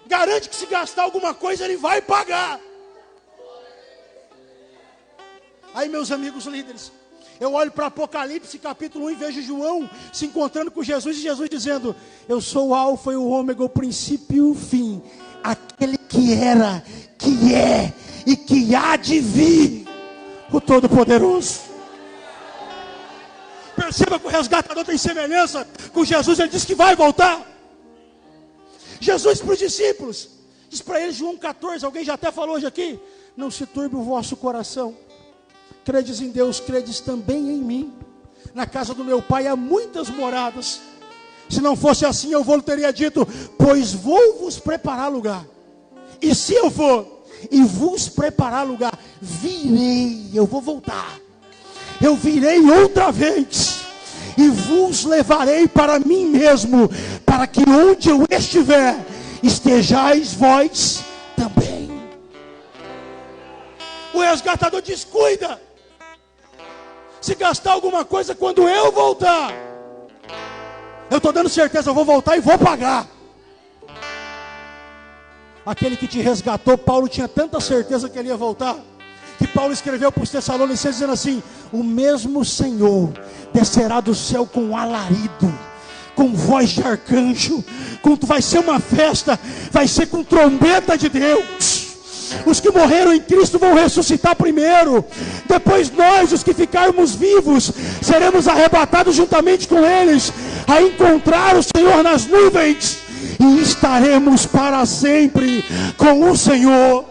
garante que se gastar alguma coisa ele vai pagar. Aí, meus amigos líderes, eu olho para Apocalipse capítulo 1 e vejo João se encontrando com Jesus, e Jesus dizendo: eu sou o alfa e o ômega, o princípio e o fim, aquele que era, que é e que há de vir, o Todo-Poderoso. Perceba que o resgatador tem semelhança com Jesus. Ele diz que vai voltar. Jesus para os discípulos diz para eles, João 14, alguém já até falou hoje aqui: não se turbe o vosso coração, credes em Deus, credes também em mim. Na casa do meu pai há muitas moradas. Se não fosse assim, eu vou teria dito: pois vou vos preparar lugar. E se eu for e vos preparar lugar, virei, eu vou voltar, eu virei outra vez e vos levarei para mim mesmo, para que onde eu estiver, estejais vós também. O resgatador diz: cuida, se gastar alguma coisa, quando eu voltar, eu estou dando certeza, eu vou voltar e vou pagar. Aquele que te resgatou, Paulo tinha tanta certeza que ele ia voltar, que Paulo escreveu para os Tessalonicenses dizendo assim: o mesmo Senhor descerá do céu com alarido, com voz de arcanjo, vai ser uma festa, vai ser com trombeta de Deus. Os que morreram em Cristo vão ressuscitar primeiro, depois nós, os que ficarmos vivos, seremos arrebatados juntamente com eles, a encontrar o Senhor nas nuvens, e estaremos para sempre com o Senhor.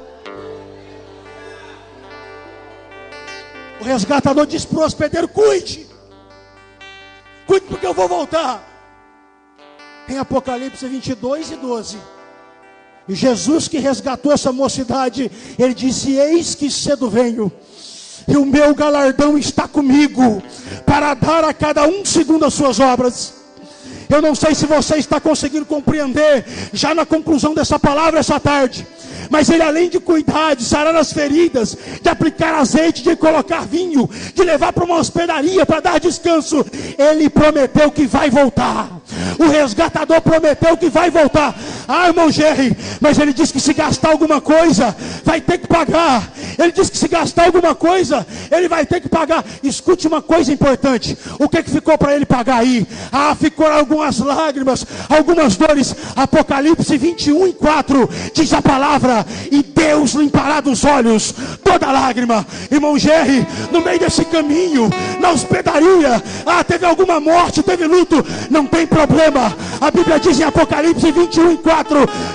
O resgatador diz para o hospedeiro: cuide porque eu vou voltar. Em Apocalipse 22 e 12, e Jesus, que resgatou essa mocidade, ele disse: eis que cedo venho, e o meu galardão está comigo, para dar a cada um segundo as suas obras. Eu não sei se você está conseguindo compreender, já na conclusão dessa palavra essa tarde, mas ele, além de cuidar, de sarar as feridas, de aplicar azeite, de colocar vinho, de levar para uma hospedaria para dar descanso, ele prometeu que vai voltar. O resgatador prometeu que vai voltar. Ah, irmão Jerry, mas ele disse que se gastar alguma coisa, vai ter que pagar. Ele disse que se gastar alguma coisa, ele vai ter que pagar. Escute uma coisa importante: o que ficou para ele pagar aí? Ah, ficou algumas lágrimas, algumas dores. Apocalipse 21 e 4 diz a palavra: e Deus limpará dos olhos toda lágrima. Irmão Jerry, no meio desse caminho, na hospedaria, teve alguma morte, teve luto, não tem problema. A Bíblia diz em Apocalipse 21 e 4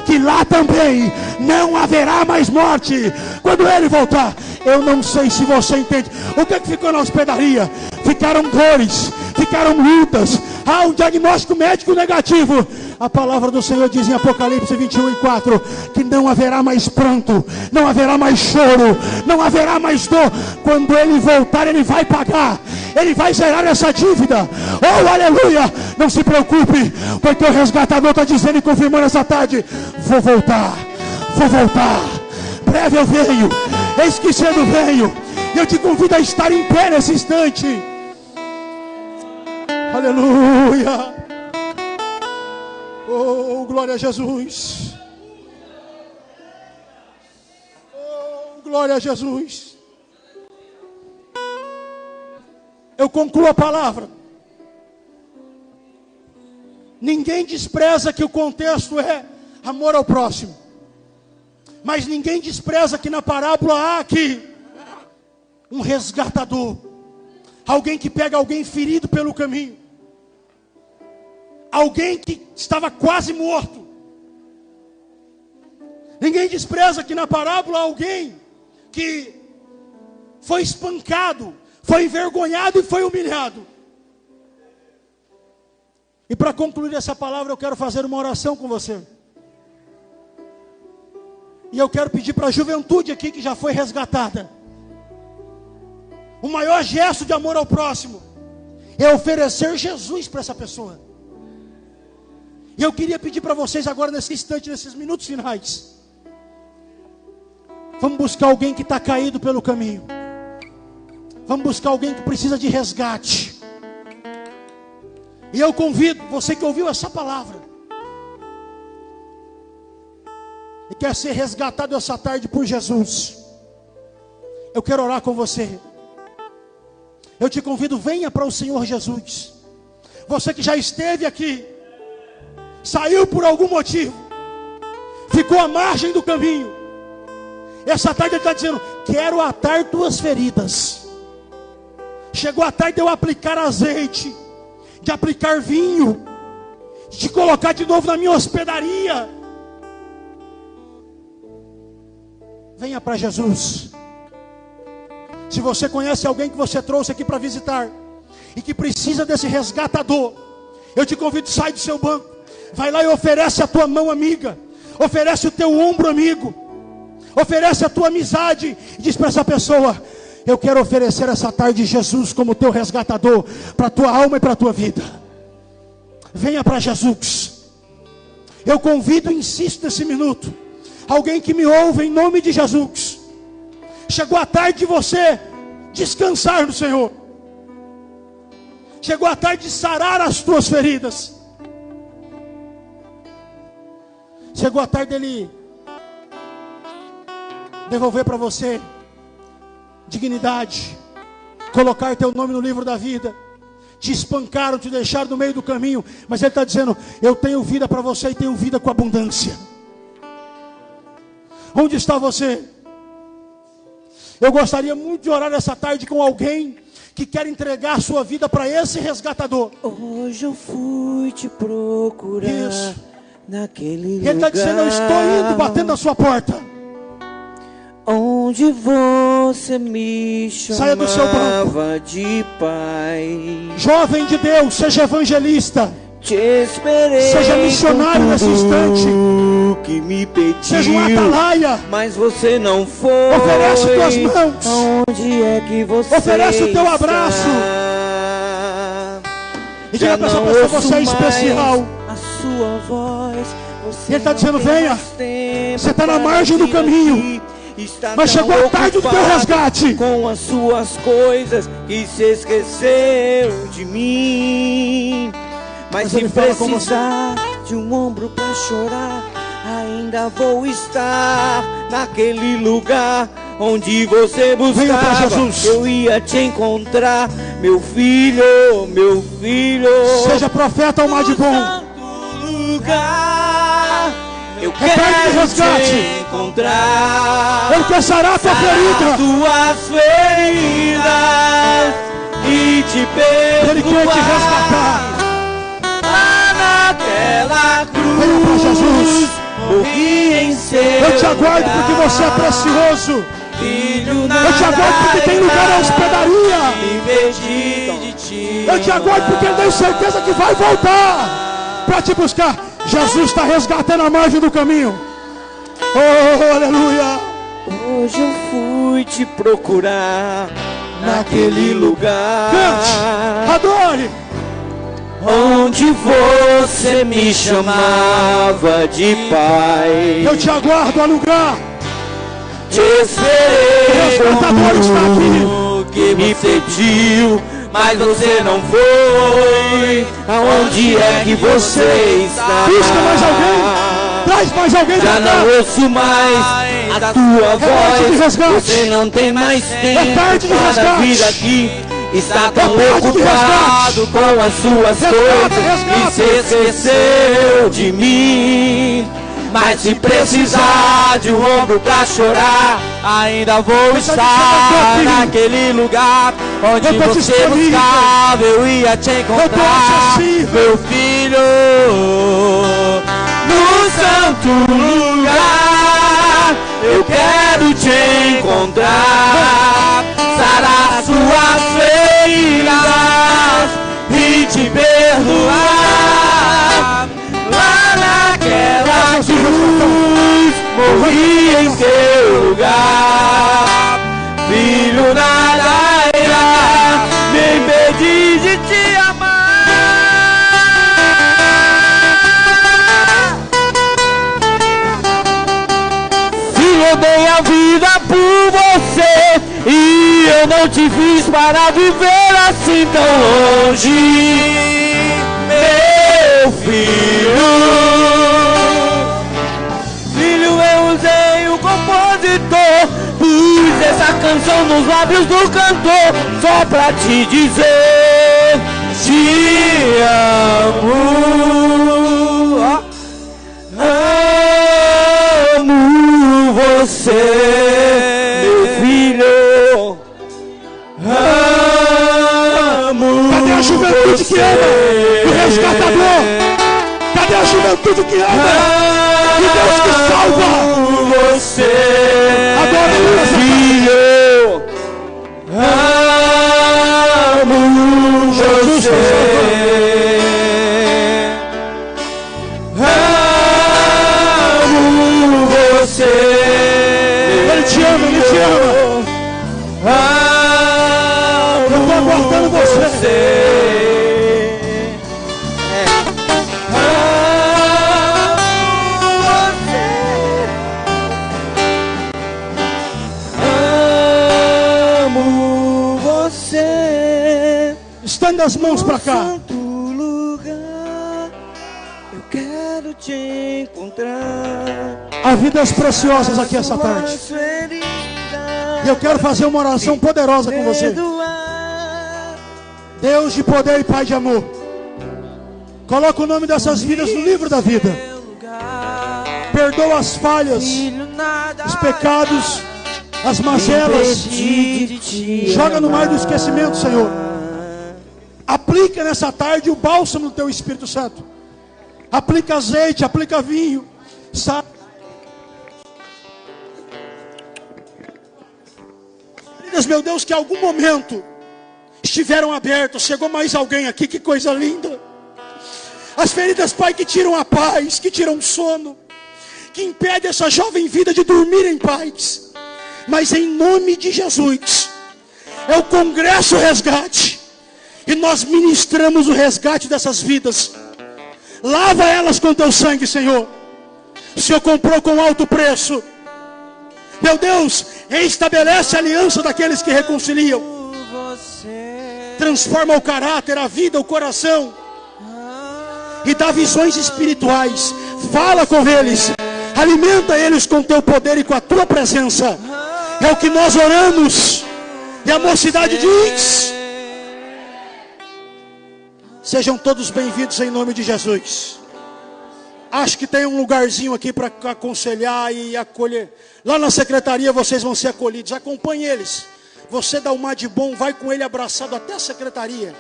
que lá também não haverá mais morte. Quando ele voltar, voltar. Eu não sei se você entende. O que ficou na hospedaria? Ficaram dores, ficaram lutas. Um diagnóstico médico negativo. A palavra do Senhor diz em Apocalipse 21:4 que não haverá mais pranto, não haverá mais choro, não haverá mais dor. Quando Ele voltar, Ele vai pagar, Ele vai zerar essa dívida. Oh, aleluia! Não se preocupe, porque o resgatador está dizendo e confirmando essa tarde: vou voltar, vou voltar. Breve eu venho, eis que cedo venho. E eu te convido a estar em pé nesse instante. Aleluia. Oh, glória a Jesus. Oh, glória a Jesus. Eu concluo a palavra. Ninguém despreza que o contexto é amor ao próximo. Mas ninguém despreza que na parábola há aqui um resgatador. Alguém que pega alguém ferido pelo caminho. Alguém que estava quase morto. Ninguém despreza que na parábola alguém que foi espancado, foi envergonhado e foi humilhado. E para concluir essa palavra, eu quero fazer uma oração com você. E eu quero pedir para a juventude aqui que já foi resgatada. O maior gesto de amor ao próximo é oferecer Jesus para essa pessoa. E eu queria pedir para vocês agora, nesse instante, nesses minutos finais, vamos buscar alguém que está caído pelo caminho. Vamos buscar alguém que precisa de resgate. E eu convido você que ouviu essa palavra e quer ser resgatado essa tarde por Jesus. Eu quero orar com você. Eu te convido, venha para o Senhor Jesus. Você que já esteve aqui, saiu por algum motivo, ficou à margem do caminho. Essa tarde Ele está dizendo: quero atar tuas feridas. Chegou a tarde de eu aplicar azeite, de aplicar vinho, de te colocar de novo na minha hospedaria. Venha para Jesus. Se você conhece alguém que você trouxe aqui para visitar e que precisa desse resgatador, eu te convido, sai do seu banco, vai lá e oferece a tua mão amiga, oferece o teu ombro amigo, oferece a tua amizade e diz para essa pessoa: eu quero oferecer essa tarde Jesus como teu resgatador para a tua alma e para a tua vida. Venha para Jesus. Eu convido e insisto nesse minuto, alguém que me ouve em nome de Jesus. Chegou a tarde de você descansar no Senhor. Chegou a tarde de sarar as tuas feridas. Chegou a tarde dele devolver para você dignidade, colocar teu nome no livro da vida. Te espancaram, te deixaram no meio do caminho, mas Ele está dizendo: eu tenho vida para você e tenho vida com abundância. Onde está você? Eu gostaria muito de orar essa tarde com alguém que quer entregar a sua vida para esse resgatador. Hoje eu fui te procurar. Isso. Naquele Ele está dizendo: eu estou indo, batendo na sua porta. Onde você me Saia do seu banco. chamava de pai. Jovem de Deus, seja evangelista. Te esperei. Seja missionário com nesse tudo instante. que me pediu. Seja um atalaia. Mas você não foi. Oferece tuas mãos. Onde é que você Oferece o teu abraço. E diga para essa pessoa: você é especial. A sua voz. Ele está dizendo: venha. Você está na margem do caminho, mas chegou a tarde do teu resgate. Com as suas coisas e se esqueceu de mim. Mas se precisar de um ombro para chorar, ainda vou estar naquele lugar onde você buscava. Eu ia te encontrar, meu filho, meu filho. Seja profeta ou de bom. Lugar, eu quero te encontrar. Ele quer sarar a tua ferida. Tuas feridas e te perdoar. Ele quer te resgatar. Naquela cruz, venha para Jesus. Morri em seu eu te aguardo lugar. porque você é precioso. Eu te aguardo porque tem lugar na hospedaria. Eu te aguardo porque eu tenho certeza que vai voltar para te buscar. Jesus está resgatando a margem do caminho. Oh, aleluia. Hoje eu fui te procurar naquele lugar. Cante, adore. Onde você me chamava de pai. Eu te aguardo a lugar. Te esperei como que me pediu, mas você não foi. Aonde é que você está? Busca mais alguém. Traz mais alguém. Já não ouço mais a tua voz. Você não tem mais tempo para vir aqui. Está tão ocupado com as suas coisas e se esqueceu de mim. Mas se precisar de um ombro pra chorar, ainda vou estar naquele lugar onde você buscava, eu ia te encontrar, meu filho, no santo lugar. Eu quero te encontrar, sarar suas feridas e te perdoar. Lá naquela cruz, morri em teu lugar. Filho, nada irá me impedir de te amar. Filho, eu dei a vida por você e eu não te fiz para viver assim tão longe, meu filho. Filho, eu usei o compositor, pus essa canção nos lábios do cantor, só pra te dizer, te amo. Amo você, meu filho. Amo. Cadê a juventude que ama o resgatador? Cadê a juventude que ama o Deus que salva? Você, agora, meu filho. Amo você. Amo você. Ele te ama, ele te ama. Eu estou aguardando você. Amo você. Estenda as mãos para cá. Eu quero te encontrar. Há vidas preciosas aqui essa tarde. E eu quero fazer uma oração poderosa com você. Deus de poder e Pai de amor, coloca o nome dessas vidas no livro da vida. Perdoa as falhas, os pecados, as mazelas. Joga no mar do esquecimento, Senhor. Aplica nessa tarde o bálsamo do Teu Espírito Santo. Aplica azeite, aplica vinho. Meu Deus, que em algum momento estiveram abertas. Chegou mais alguém aqui, que coisa linda. As feridas, Pai, que tiram a paz, que tiram o sono, que impedem essa jovem vida de dormir em paz. Mas em nome de Jesus, é o Congresso Resgate, e nós ministramos o resgate dessas vidas. Lava elas com Teu sangue, Senhor. O Senhor comprou com alto preço. Meu Deus, estabelece a aliança daqueles que reconciliam. Transforma o caráter, a vida, o coração. E dá visões espirituais. Fala com eles. Alimenta eles com Teu poder e com a Tua presença. É o que nós oramos. E a mocidade diz: sejam todos bem-vindos em nome de Jesus. Acho que tem um lugarzinho aqui para aconselhar e acolher. Lá na secretaria vocês vão ser acolhidos. Acompanhe eles. Você dá uma de bom, vai com ele abraçado até a secretaria.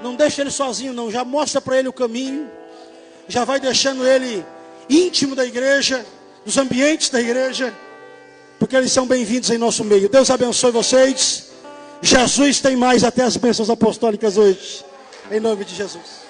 Não deixa ele sozinho não. Já mostra para ele o caminho. Já vai deixando ele íntimo da igreja, dos ambientes da igreja. porque eles são bem-vindos em nosso meio. Deus abençoe vocês. Jesus tem mais até as bênçãos apostólicas hoje. Em nome de Jesus.